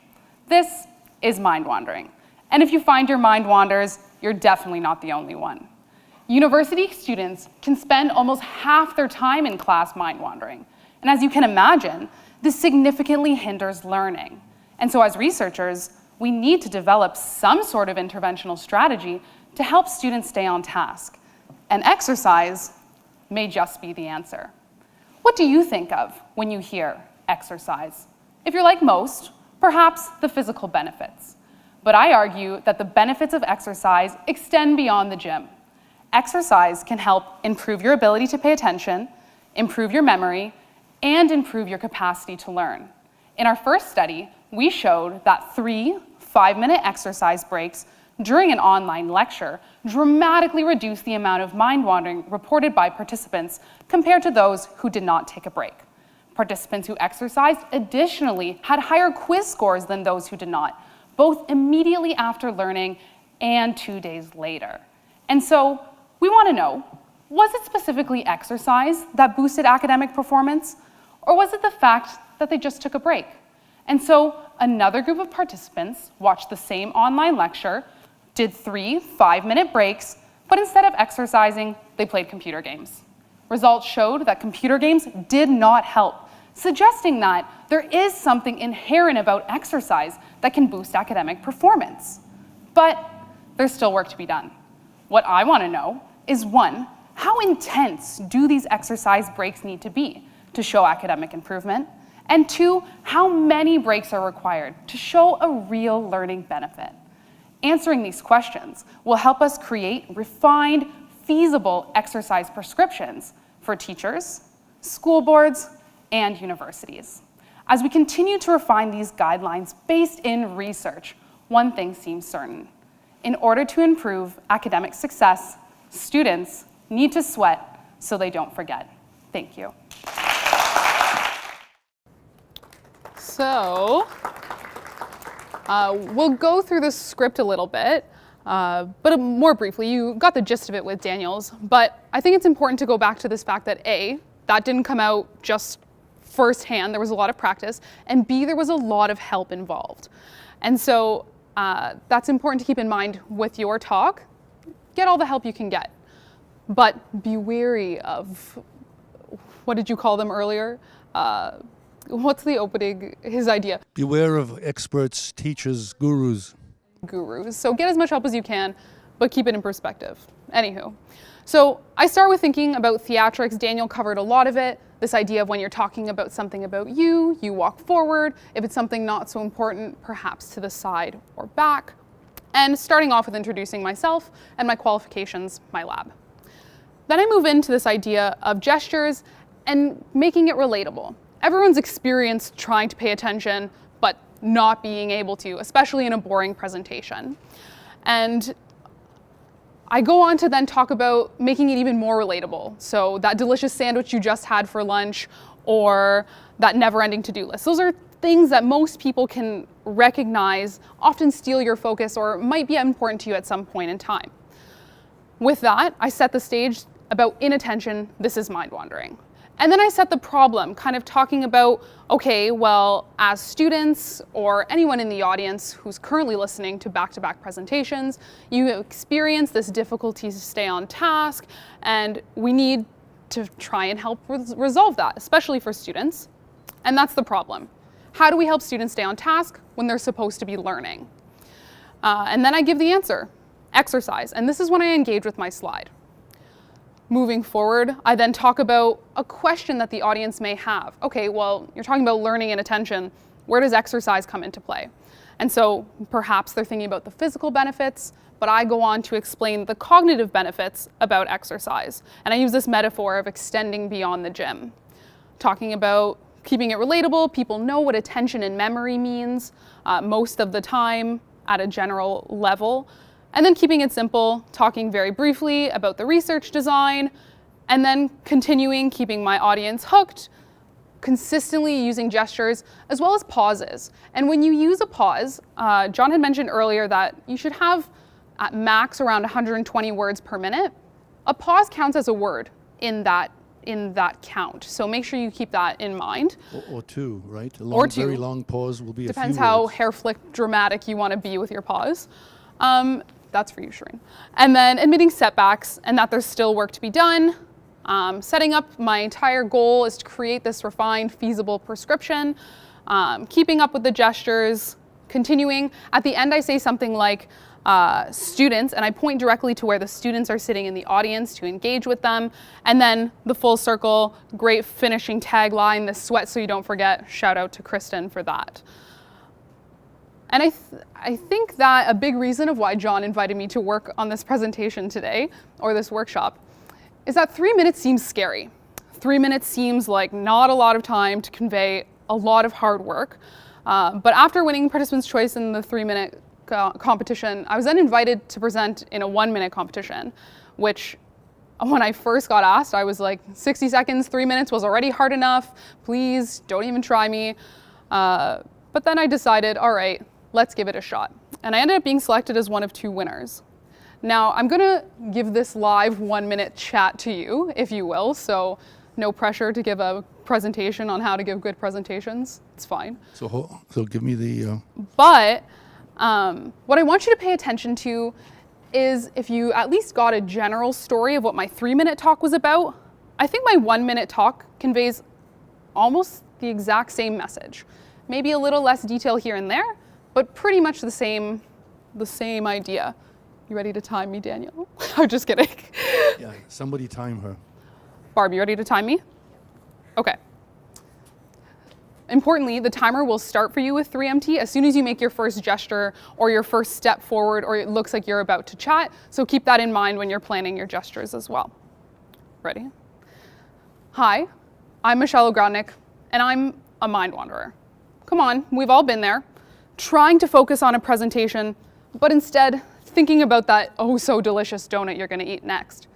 This is mind wandering. And if you find your mind wanders, you're definitely not the only one. University students can spend almost half their time in class mind wandering. And as you can imagine, this significantly hinders learning. And so as researchers, we need to develop some sort of interventional strategy to help students stay on task. And exercise may just be the answer. What do you think of when you hear exercise? If you're like most, perhaps the physical benefits. But I argue that the benefits of exercise extend beyond the gym. Exercise can help improve your ability to pay attention, improve your memory, and improve your capacity to learn. In our first study, we showed that 3 5-minute exercise breaks during an online lecture dramatically reduced the amount of mind wandering reported by participants compared to those who did not take a break. Participants who exercised additionally had higher quiz scores than those who did not, both immediately after learning and 2 days later. And so we want to know, was it specifically exercise that boosted academic performance, or was it the fact that they just took a break? And so another group of participants watched the same online lecture, did 3 5-minute breaks, but instead of exercising, they played computer games. Results showed that computer games did not help, suggesting that there is something inherent about exercise that can boost academic performance. But there's still work to be done. What I want to know is, 1, how intense do these exercise breaks need to be to show academic improvement? And 2, how many breaks are required to show a real learning benefit? Answering these questions will help us create refined, feasible exercise prescriptions for teachers, school boards, and universities. As we continue to refine these guidelines based in research, one thing seems certain. In order to improve academic success, students need to sweat so they don't forget. Thank you. So, we'll go through the script a little bit, but more briefly. You got the gist of it with Daniel's, but I think it's important to go back to this fact that A, that didn't come out just firsthand, there was a lot of practice, and B, there was a lot of help involved. And so that's important to keep in mind with your talk. Get all the help you can get, but be wary of, what did you call them earlier? What's the opening, his idea? Beware of experts, teachers, gurus. Gurus. So get as much help as you can, but keep it in perspective. Anywho, so I start with thinking about theatrics. Daniel covered a lot of it. This idea of when you're talking about something about you walk forward. If it's something not so important, perhaps to the side or back. And starting off with introducing myself and my qualifications, my lab. Then I move into this idea of gestures and making it relatable. Everyone's experienced trying to pay attention, but not being able to, especially in a boring presentation. And I go on to then talk about making it even more relatable. So that delicious sandwich you just had for lunch, or that never-ending to-do list. Those are things that most people can recognize, often steal your focus, or might be important to you at some point in time. With that, I set the stage about inattention, this is mind wandering. And then I set the problem, kind of talking about, okay, well, as students or anyone in the audience who's currently listening to back-to-back presentations, you experience this difficulty to stay on task, and we need to try and help resolve that, especially for students. And that's the problem. How do we help students stay on task when they're supposed to be learning? And then I give the answer, exercise. And this is when I engage with my slide. Moving forward, I then talk about a question that the audience may have. Okay, well, you're talking about learning and attention. Where does exercise come into play? And so perhaps they're thinking about the physical benefits, but I go on to explain the cognitive benefits about exercise. And I use this metaphor of extending beyond the gym, talking about keeping it relatable. People know what attention and memory means most of the time at a general level. And then keeping it simple, talking very briefly about the research design, and then continuing keeping my audience hooked, consistently using gestures as well as pauses. And when you use a pause, John had mentioned earlier that you should have at max around 120 words per minute. A pause counts as a word in that count. So make sure you keep that in mind. Or two, right? A Or two. very long pause will be Depends a few how words. hair flick dramatic you want to be with your pause. That's for you, Shereen. And then admitting setbacks and that there's still work to be done. Setting up my entire goal is to create this refined, feasible prescription. Keeping up with the gestures, continuing. At the end, I say something like, students, and I point directly to where the students are sitting in the audience to engage with them. And then the full circle, great finishing tagline, the sweat so you don't forget. Shout out to Kristen for that. And I think that a big reason of why John invited me to work on this presentation today, or this workshop, is that 3 minutes seems scary. 3 minutes seems like not a lot of time to convey a lot of hard work. But after winning Participant's Choice in the 3-minute competition, I was then invited to present in a 1-minute competition, which when I first got asked, I was like, 60 seconds, 3 minutes was already hard enough. Please don't even try me. But then I decided, all right, let's give it a shot. And I ended up being selected as one of 2 winners. Now I'm gonna give this live 1-minute chat to you, if you will, so no pressure to give a presentation on how to give good presentations. It's fine. So give me the... But what I want you to pay attention to is if you at least got a general story of what my 3-minute talk was about, I think my 1-minute talk conveys almost the exact same message. Maybe a little less detail here and there, but pretty much the same idea. You ready to time me, Daniel? I'm just kidding. Yeah, somebody time her. Barb, you ready to time me? Okay. Importantly, the timer will start for you with 3MT as soon as you make your first gesture or your first step forward or it looks like you're about to chat. So keep that in mind when you're planning your gestures as well. Ready? Hi, I'm Michelle Ogrodnik, and I'm a mind wanderer. Come on, we've all been there. Trying to focus on a presentation, but instead thinking about that oh so delicious donut you're going to eat next.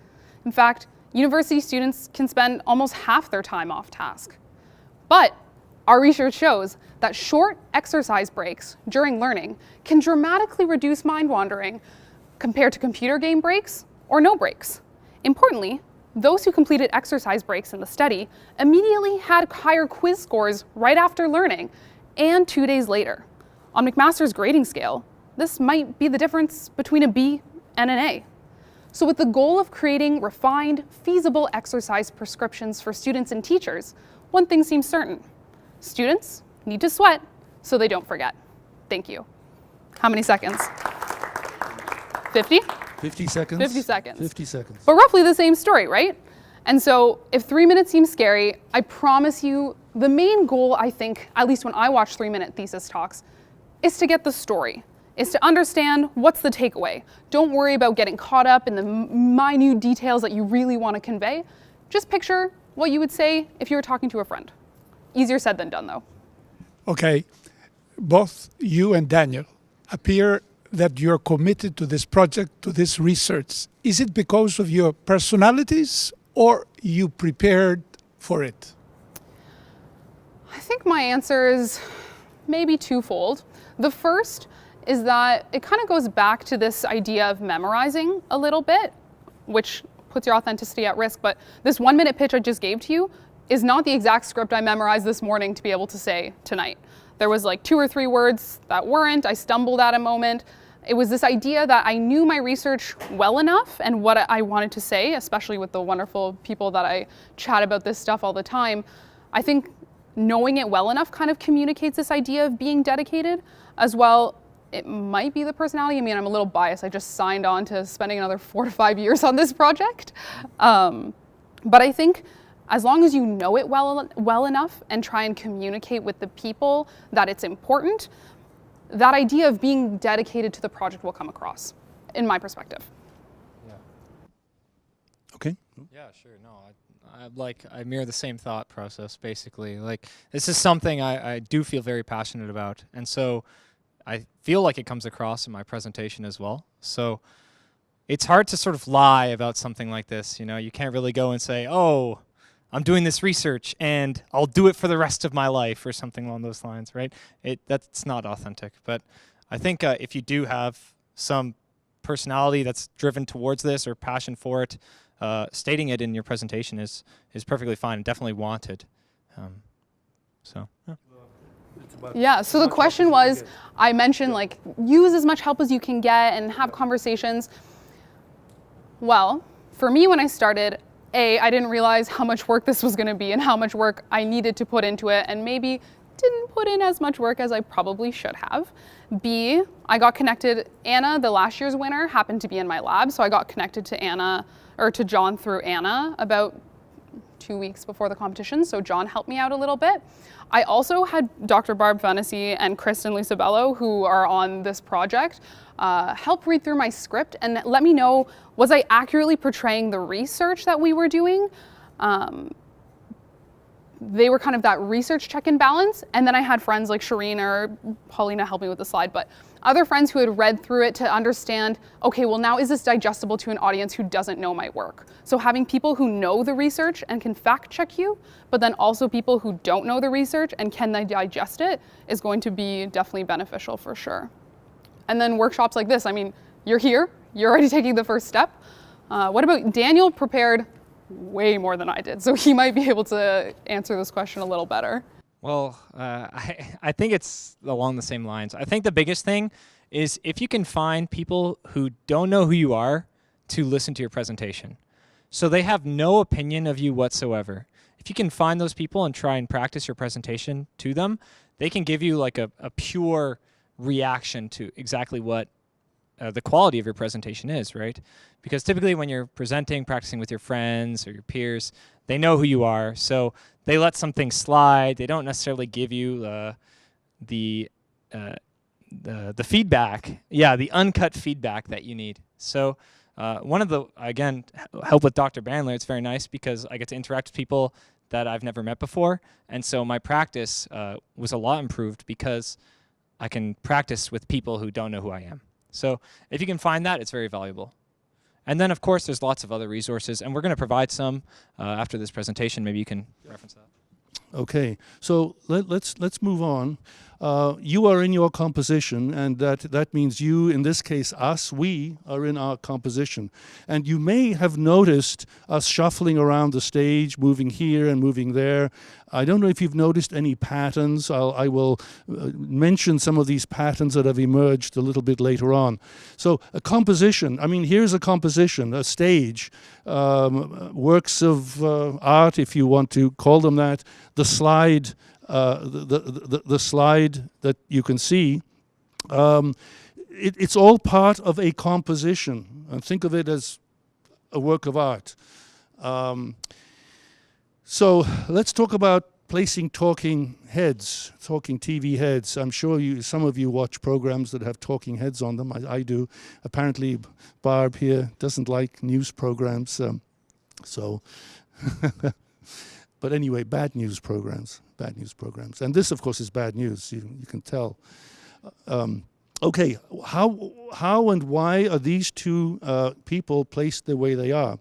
In fact, university students can spend almost half their time off task. But our research shows that short exercise breaks during learning can dramatically reduce mind wandering compared to computer game breaks or no breaks. Importantly, those who completed exercise breaks in the study immediately had higher quiz scores right after learning and 2 days later. On McMaster's grading scale, this might be the difference between a B and an A. So with the goal of creating refined, feasible exercise prescriptions for students and teachers, one thing seems certain. Students need to sweat so they don't forget. Thank you. How many seconds? 50? 50 seconds. 50 seconds. 50 seconds. But roughly the same story, right? And so if 3 minutes seems scary, I promise you the main goal, I think, at least when I watch 3-minute thesis talks, is to get the story, is to understand what's the takeaway. Don't worry about getting caught up in the minute details that you really want to convey. Just picture what you would say if you were talking to a friend. Easier said than done, though. Okay, both you and Daniel appear that you're committed to this project, to this research. Is it because of your personalities or you prepared for it? I think my answer is maybe twofold. The first is that it kind of goes back to this idea of memorizing a little bit, which puts your authenticity at risk, but this 1-minute pitch I just gave to you is not the exact script I memorized this morning to be able to say tonight. There was like 2 or 3 words that weren't, I stumbled at a moment. It was this idea that I knew my research well enough and what I wanted to say, especially with the wonderful people that I chat about this stuff all the time. I think knowing it well enough kind of communicates this idea of being dedicated. As well, it might be the personality. I mean, I'm a little biased. I just signed on to spending another 4 to 5 years on this project. But I think as long as you know it well enough and try and communicate with the people that it's important, that idea of being dedicated to the project will come across, in my perspective. Yeah. Okay. Yeah, sure. No, I mirror the same thought process, basically. Like, this is something I do feel very passionate about. And so I feel like it comes across in my presentation as well. So it's hard to sort of lie about something like this. You know, you can't really go and say, oh, I'm doing this research and I'll do it for the rest of my life or something along those lines, right? That's not authentic. But I think if you do have some personality that's driven towards this or passion for it, stating it in your presentation is perfectly fine and definitely wanted. Yeah, so the question was, I mentioned like use as much help as you can get and have conversations. Well, for me when I started, I didn't realize how much work this was going to be and how much work I needed to put into it, and maybe didn't put in as much work as I probably should have. B, I got connected. Anna, the last year's winner, happened to be in my lab, so I got connected to John through Anna about 2 weeks before the competition, so John helped me out a little bit. I also had Dr. Barb Fenesi and Kristen Lisabello, who are on this project, help read through my script and let me know, was I accurately portraying the research that we were doing? They were kind of that research check and balance. And then I had friends like Shireen or Paulina help me with the slide, but other friends who had read through it to understand, okay, well now is this digestible to an audience who doesn't know my work? So having people who know the research and can fact check you, but then also people who don't know the research and can they digest it is going to be definitely beneficial for sure. And then workshops like this, I mean, you're here, you're already taking the first step. What about Daniel prepared way more than I did, so he might be able to answer this question a little better. Well, I think it's along the same lines. I think the biggest thing is if you can find people who don't know who you are to listen to your presentation. So they have no opinion of you whatsoever. If you can find those people and try and practice your presentation to them, they can give you like a pure reaction to exactly what the quality of your presentation is, right? Because typically when you're presenting, practicing with your friends or your peers, they know who you are, so they let some things slide. They don't necessarily give you the feedback, the uncut feedback that you need. So one of the, again, help with Dr. Bandler, it's very nice because I get to interact with people that I've never met before, and so my practice was a lot improved because I can practice with people who don't know who I am. So if you can find that, it's very valuable. And then, of course, there's lots of other resources, and we're going to provide some after this presentation. Maybe you can reference that. Okay, so let's move on. You are in your composition, and that means you, in this case us, we are in our composition. And you may have noticed us shuffling around the stage, moving here and moving there. I don't know if you've noticed any patterns. I will mention some of these patterns that have emerged a little bit later on. So a composition, I mean, here's a composition, a stage, works of art, if you want to call them that. The slide, the slide that you can see, it's all part of a composition. And think of it as a work of art. So let's talk about placing talking heads, talking TV heads. I'm sure some of you watch programs that have talking heads on them. I do. Apparently, Barb here doesn't like news programs. But anyway, bad news programs. And this, of course, is bad news. You can tell. Okay, how and why are these two people placed the way they are?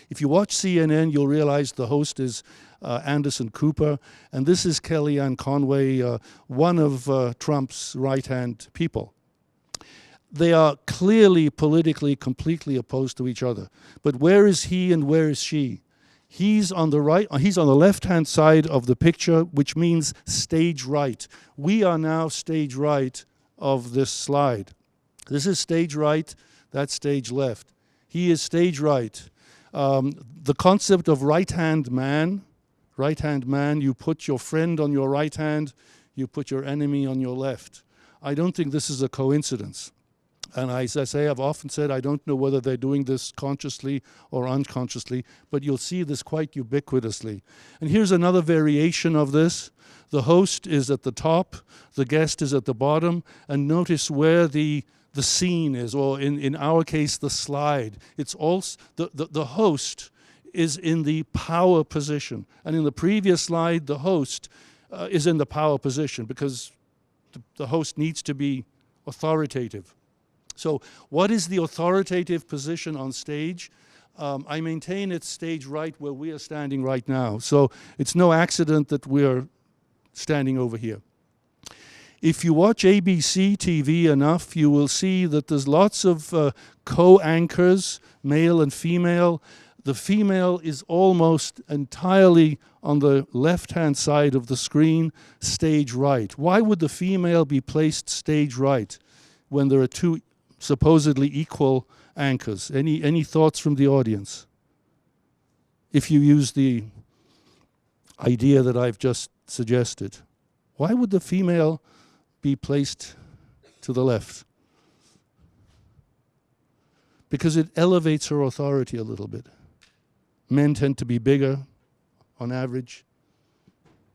If you watch CNN, you'll realize the host is Anderson Cooper, and this is Kellyanne Conway, one of Trump's right-hand people. They are clearly politically completely opposed to each other. But where is he and where is she? He's on the right. He's on the left-hand side of the picture, which means stage right. We are now stage right of this slide. This is stage right. That's stage left. He is stage right. The concept of right-hand man, you put your friend on your right hand, you put your enemy on your left. I don't think this is a coincidence. And as I say, I've often said, I don't know whether they're doing this consciously or unconsciously, but you'll see this quite ubiquitously. And here's another variation of this. The host is at the top, the guest is at the bottom, and notice where the scene is, or in our case, the slide. It's also the host is in the power position. And in the previous slide, the host is in the power position because the host needs to be authoritative. So what is the authoritative position on stage? I maintain it's stage right where we are standing right now. So it's no accident that we're standing over here. If you watch ABC TV enough, you will see that there's lots of co-anchors, male and female. The female is almost entirely on the left-hand side of the screen, stage right. Why would the female be placed stage right when there are two supposedly equal anchors? Any thoughts from the audience? If you use the idea that I've just suggested, why would the female be placed to the left? Because it elevates her authority a little bit. Men tend to be bigger on average.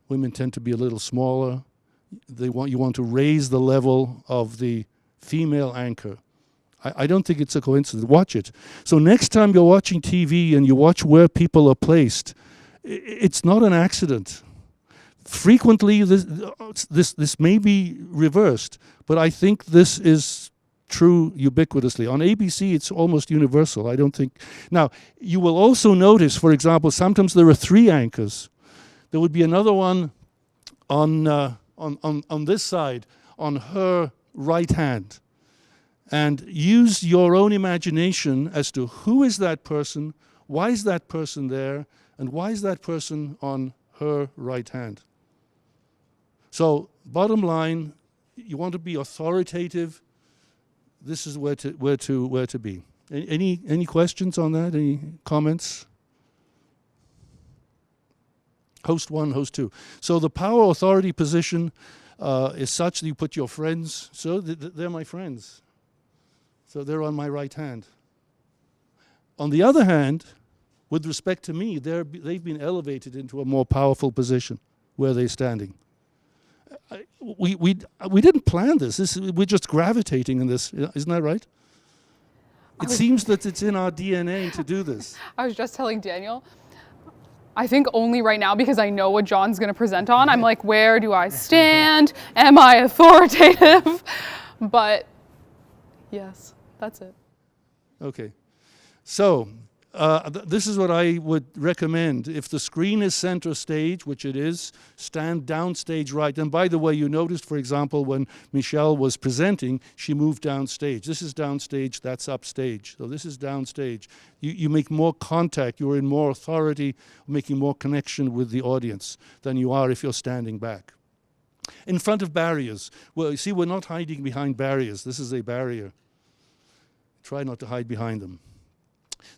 Women tend to be a little smaller. You want to raise the level of the female anchor. I don't think it's a coincidence. Watch it. So next time you're watching TV and you watch where people are placed, it's not an accident. Frequently, this may be reversed, but I think this is true ubiquitously. On ABC, it's almost universal. I don't think. Now, you will also notice, for example, sometimes there are three anchors. There would be another one on this side, on her right hand. And use your own imagination as to who is that person, why is that person there, and why is that person on her right hand. So, bottom line, you want to be authoritative. This is where to be. Any questions on that? Any comments? Host one, host two. So the power authority position is such that you put your friends. So they're my friends. So they're on my right hand. On the other hand, with respect to me, they've been elevated into a more powerful position where they're standing. We didn't plan this. We're just gravitating in this. Isn't that right? It seems that it's in our DNA to do this. I was just telling Daniel, I think only right now because I know what John's going to present on. I'm like, where do I stand? Am I authoritative? But yes, that's it. Okay. So this is what I would recommend. If the screen is center stage, which it is, stand downstage right. And by the way, you noticed, for example, when Michelle was presenting, she moved downstage. This is downstage, that's upstage. So this is downstage. You make more contact, you're in more authority, making more connection with the audience than you are if you're standing back. In front of barriers. Well, you see, we're not hiding behind barriers. This is a barrier. Try not to hide behind them.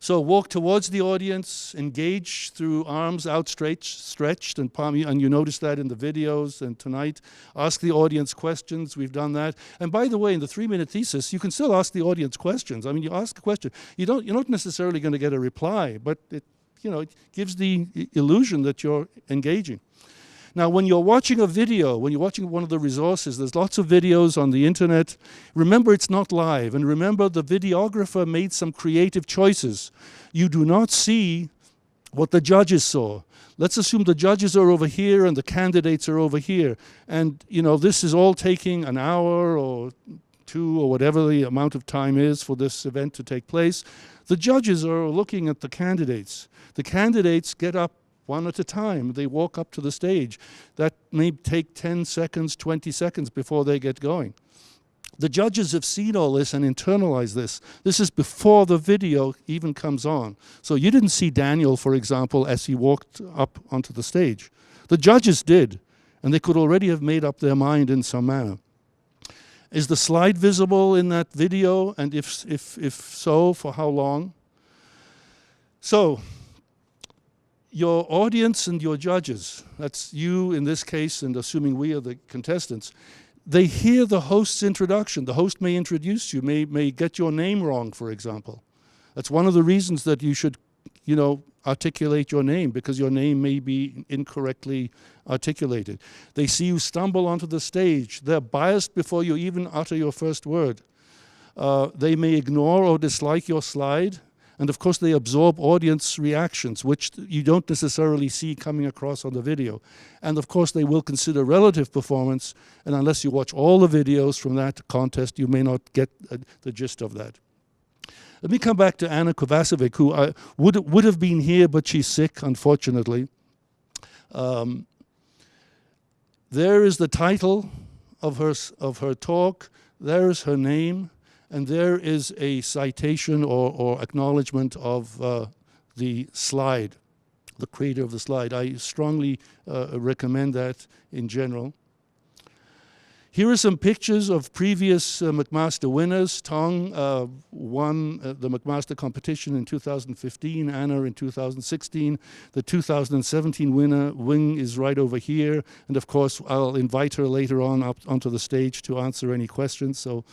So walk towards the audience, engage through arms outstretched and palm, and you notice that in the videos and tonight. Ask the audience questions. We've done that. And by the way, in the 3-minute thesis, you can still ask the audience questions. I mean, you ask a question. You're not necessarily going to get a reply, but it gives the illusion that you're engaging. Now, when you're watching a video, when you're watching one of the resources, there's lots of videos on the internet. Remember, it's not live. And remember, the videographer made some creative choices. You do not see what the judges saw. Let's assume the judges are over here and the candidates are over here. And, this is all taking an hour or two or whatever the amount of time is for this event to take place. The judges are looking at the candidates. The candidates get up one at a time. They walk up to the stage. That may take 10 seconds, 20 seconds before they get going. The judges have seen all this and internalized this. This is before the video even comes on. So you didn't see Daniel, for example, as he walked up onto the stage. The judges did, and they could already have made up their mind in some manner. Is the slide visible in that video? And if so, for how long? So, your audience and your judges, that's you in this case, and assuming we are the contestants, they hear the host's introduction. The host may introduce you, may get your name wrong, for example. That's one of the reasons that you should, articulate your name, because your name may be incorrectly articulated. They see you stumble onto the stage. They're biased before you even utter your first word. They may ignore or dislike your slide. And of course, they absorb audience reactions, which you don't necessarily see coming across on the video. And of course, they will consider relative performance, and unless you watch all the videos from that contest, you may not get the gist of that. Let me come back to Anna Kovacevic, who would have been here, but she's sick, unfortunately. There is the title of her talk. There is her name, and there is a citation or acknowledgement of the slide, the creator of the slide. I strongly recommend that in general. Here are some pictures of previous McMaster winners. Teng won the McMaster competition in 2015, Anna in 2016. The 2017 winner, Wing, is right over here. And of course, I'll invite her later on up onto the stage to answer any questions. So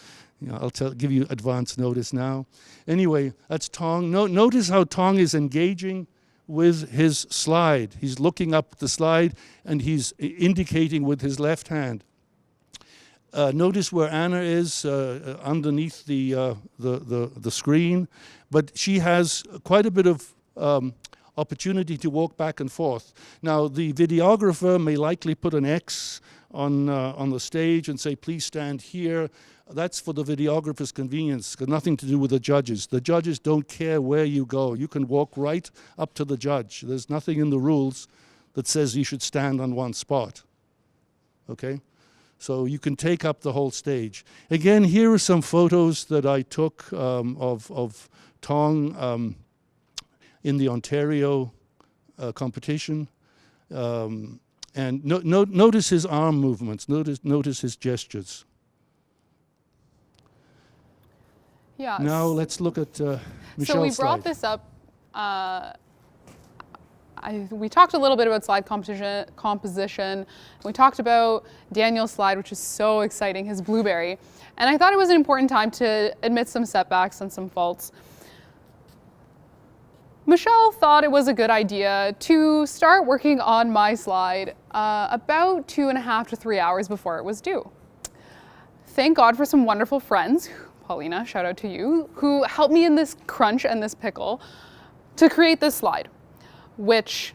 I'll give you advance notice now. Anyway, that's Teng. Notice how Teng is engaging with his slide. He's looking up the slide and he's indicating with his left hand. Notice where Anna is underneath the screen, but she has quite a bit of opportunity to walk back and forth. Now, the videographer may likely put an X on the stage and say, please stand here. That's for the videographer's convenience. It's got nothing to do with the judges. The judges don't care where you go. You can walk right up to the judge. There's nothing in the rules that says you should stand on one spot. Okay? So you can take up the whole stage. Again, here are some photos that I took of Teng in the Ontario competition. And notice his arm movements, notice his gestures. Yeah. Now let's look at Michelle's So we brought slide. this up. We talked a little bit about slide composition. We talked about Daniel's slide, which is so exciting, his blueberry. And I thought it was an important time to admit some setbacks and some faults. Michelle thought it was a good idea to start working on my slide about 2.5 to 3 hours before it was due. Thank God for some wonderful friends, Paulina, shout out to you, who helped me in this crunch and this pickle to create this slide, which,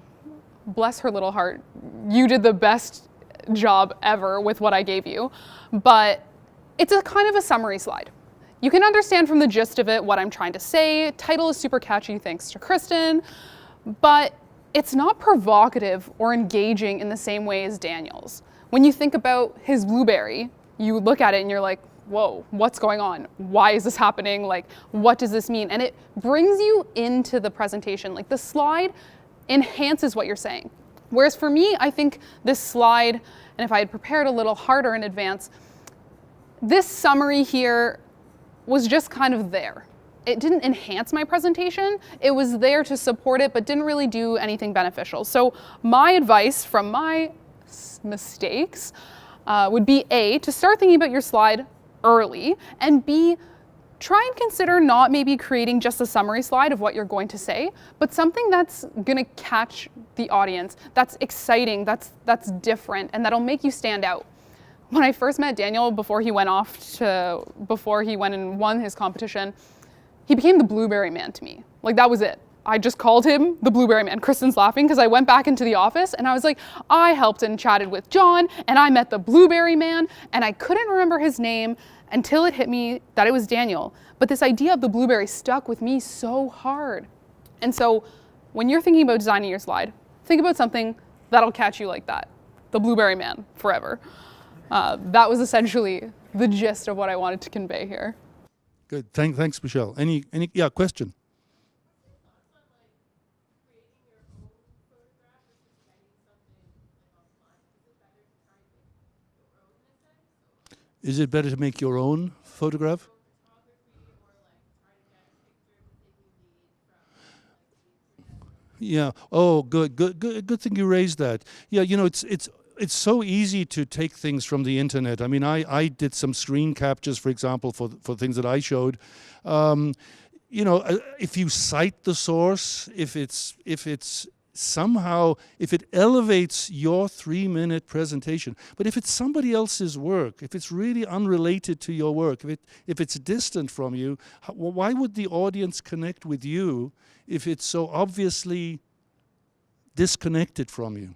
bless her little heart, you did the best job ever with what I gave you, but it's a kind of a summary slide. You can understand from the gist of it what I'm trying to say. Title is super catchy thanks to Kristen, but it's not provocative or engaging in the same way as Daniel's. When you think about his blueberry, you look at it and you're like, whoa, what's going on? Why is this happening? Like, what does this mean? And it brings you into the presentation. Like, the slide enhances what you're saying. Whereas for me, I think this slide, and if I had prepared a little harder in advance, this summary here was just kind of there. It didn't enhance my presentation. It was there to support it, but didn't really do anything beneficial. So my advice from my mistakes would be A, to start thinking about your slide early, and B, try and consider not maybe creating just a summary slide of what you're going to say, but something that's gonna catch the audience, that's exciting, that's different, and that'll make you stand out. When I first met Daniel, before he went and won his competition, he became the blueberry man to me. Like, that was it. I just called him the blueberry man. Kristen's laughing because I went back into the office and I was like, I helped and chatted with John and I met the blueberry man, and I couldn't remember his name until it hit me that it was Daniel. But this idea of the blueberry stuck with me so hard. And so when you're thinking about designing your slide, think about something that'll catch you like that. The blueberry man forever. That was essentially the gist of what I wanted to convey here. Good. Thanks, Michelle. Any question? Is it better to make your own photograph? Yeah. Oh, good thing you raised that. Yeah, you know, it's so easy to take things from the internet. I mean, I did some screen captures, for example, for things that I showed. You know, if you cite the source, if it's somehow, if it elevates your 3-minute presentation, but if it's somebody else's work, if it's really unrelated to your work, if it's distant from you, why would the audience connect with you if it's so obviously disconnected from you?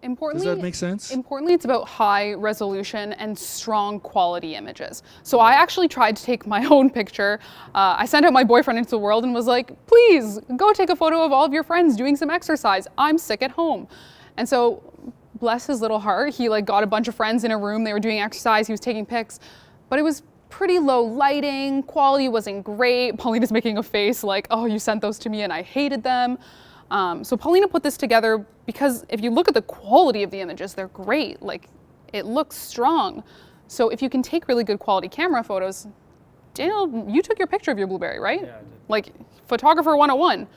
Importantly, Does that make sense? Importantly, it's about high resolution and strong quality images. So I actually tried to take my own picture. I sent out my boyfriend into the world and was like, please go take a photo of all of your friends doing some exercise. I'm sick at home. And so bless his little heart, he like got a bunch of friends in a room. They were doing exercise. He was taking pics, but it was pretty low lighting. Quality wasn't great. Paulina's making a face like, oh, you sent those to me and I hated them. So Paulina put this together because if you look at the quality of the images, they're great. Like, it looks strong. So if you can take really good quality camera photos, Daniel, you took your picture of your blueberry, right? Yeah, I did. Like, photographer 101.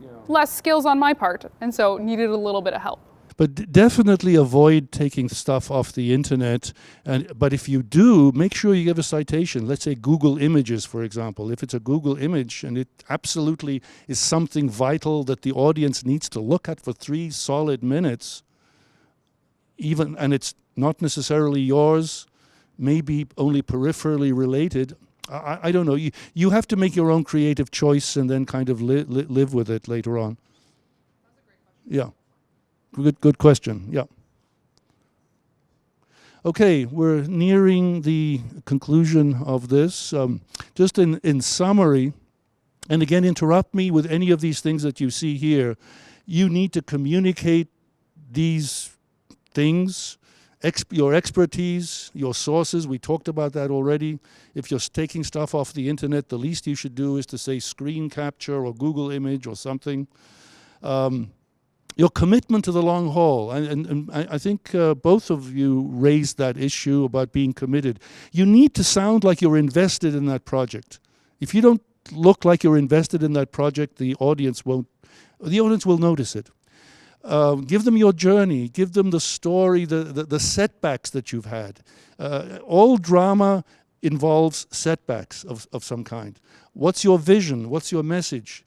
Yeah. Less skills on my part, and so needed a little bit of help. But definitely avoid taking stuff off the internet. But if you do, make sure you give a citation. Let's say Google Images, for example. If it's a Google image and it absolutely is something vital that the audience needs to look at for 3 solid minutes, and it's not necessarily yours, maybe only peripherally related, I don't know. You have to make your own creative choice and then kind of live with it later on. That's a great question. Yeah. Good question. Yeah. Okay, we're nearing the conclusion of this. Just in summary, and again, interrupt me with any of these things that you see here. You need to communicate these things, your expertise, your sources. We talked about that already. If you're taking stuff off the internet, the least you should do is to say screen capture or Google image or something. Your commitment to the long haul, and I think both of you raised that issue about being committed. You need to sound like you're invested in that project. If you don't look like you're invested in that project, the audience will notice it. Give them your journey, give them the story, the setbacks that you've had. All drama involves setbacks of some kind. What's your vision? What's your message?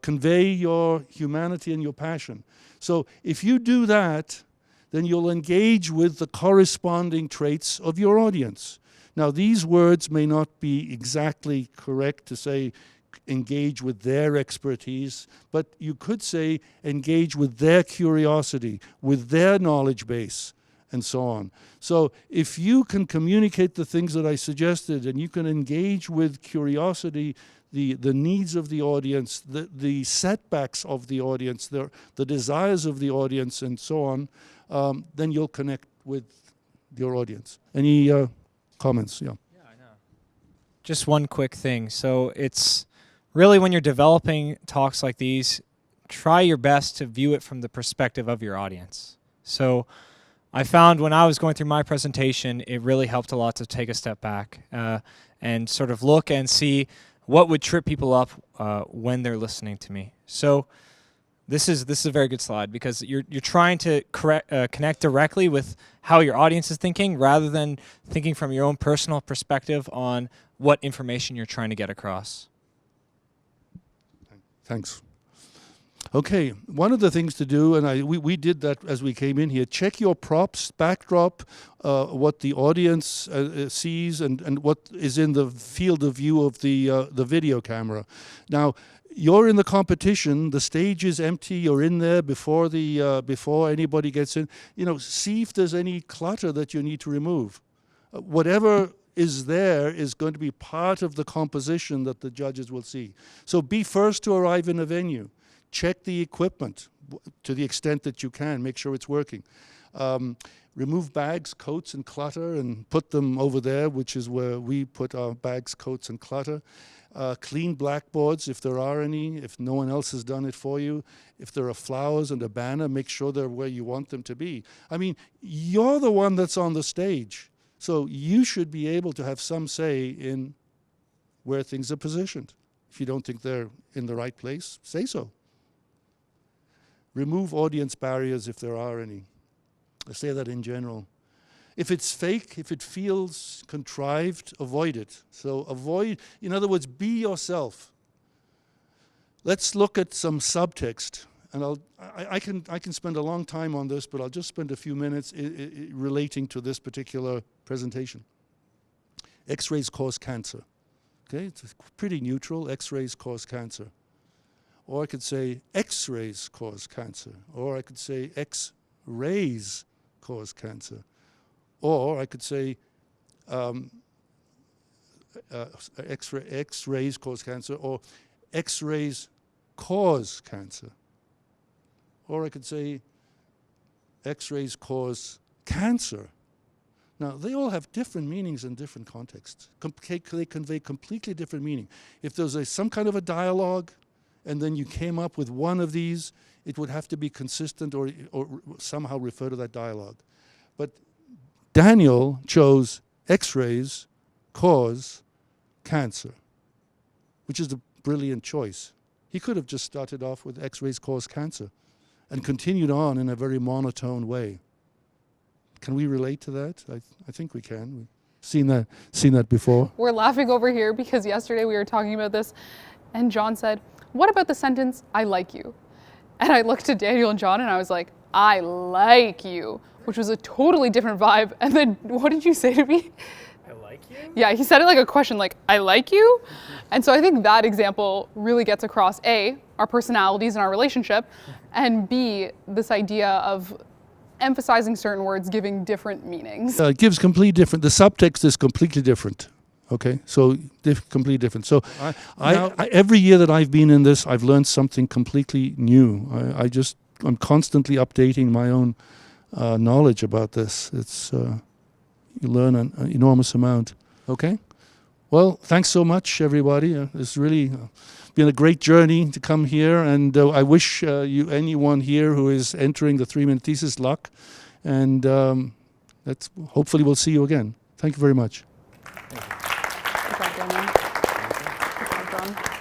Convey your humanity and your passion. So if you do that, then you'll engage with the corresponding traits of your audience. Now, these words may not be exactly correct to say engage with their expertise, but you could say engage with their curiosity, with their knowledge base, and so on. So if you can communicate the things that I suggested and you can engage with curiosity, the needs of the audience, the setbacks of the audience, the desires of the audience, and so on, then you'll connect with your audience. Any comments? Yeah. Yeah, I know. Just one quick thing. So it's really when you're developing talks like these, try your best to view it from the perspective of your audience. So I found when I was going through my presentation, it really helped a lot to take a step back and sort of look and see what would trip people up when they're listening to me. So this is a very good slide because you're trying to connect directly with how your audience is thinking rather than thinking from your own personal perspective on what information you're trying to get across. Thanks. Okay, one of the things to do, and we did that as we came in here, check your props, backdrop, what the audience sees and what is in the field of view of the video camera. Now, you're in the competition, the stage is empty, you're in there before anybody gets in. See if there's any clutter that you need to remove. Whatever is there is going to be part of the composition that the judges will see. So be first to arrive in a venue. Check the equipment to the extent that you can. Make sure it's working. Remove bags, coats, and clutter and put them over there, which is where we put our bags, coats, and clutter. Clean blackboards if there are any, if no one else has done it for you. If there are flowers and a banner, make sure they're where you want them to be. I mean, you're the one that's on the stage, so you should be able to have some say in where things are positioned. If you don't think they're in the right place, say so. Remove audience barriers if there are any. I say that in general. If it's fake, if it feels contrived, avoid it. So avoid, in other words, be yourself. Let's look at some subtext. and I can spend a long time on this, but I'll just spend a few minutes relating to this particular presentation. X-rays cause cancer. Okay, it's pretty neutral. X-rays cause cancer. Or I could say X-rays cause cancer. Or I could say X-rays cause cancer. Or I could say X-rays cause cancer, or X-rays cause cancer. Or I could say X-rays cause cancer. Now, they all have different meanings in different contexts. They convey completely different meaning. If there's some kind of a dialogue, and then you came up with one of these, it would have to be consistent or somehow refer to that dialogue. But Daniel chose X-rays cause cancer, which is a brilliant choice. He could have just started off with X-rays cause cancer and continued on in a very monotone way. Can we relate to that? I think we can. We've seen that before. We're laughing over here because yesterday we were talking about this and John said, "What about the sentence, I like you?" And I looked at Daniel and John and I was like, "I like you," which was a totally different vibe. And then what did you say to me? I like you? Yeah, he said it like a question, like, "I like you?" And so I think that example really gets across A, our personalities and our relationship, and B, this idea of emphasizing certain words giving different meanings. It gives completely different, the subtext is completely different. Okay, so completely different. So I every year that I've been in this, I've learned something completely new. I'm constantly updating my own knowledge about this. It's you learn an enormous amount. Okay, well, thanks so much, everybody. It's really been a great journey to come here, and I wish anyone here who is entering the 3-minute thesis luck, and hopefully we'll see you again. Thank you very much. Good job, Daniel. Good job, John.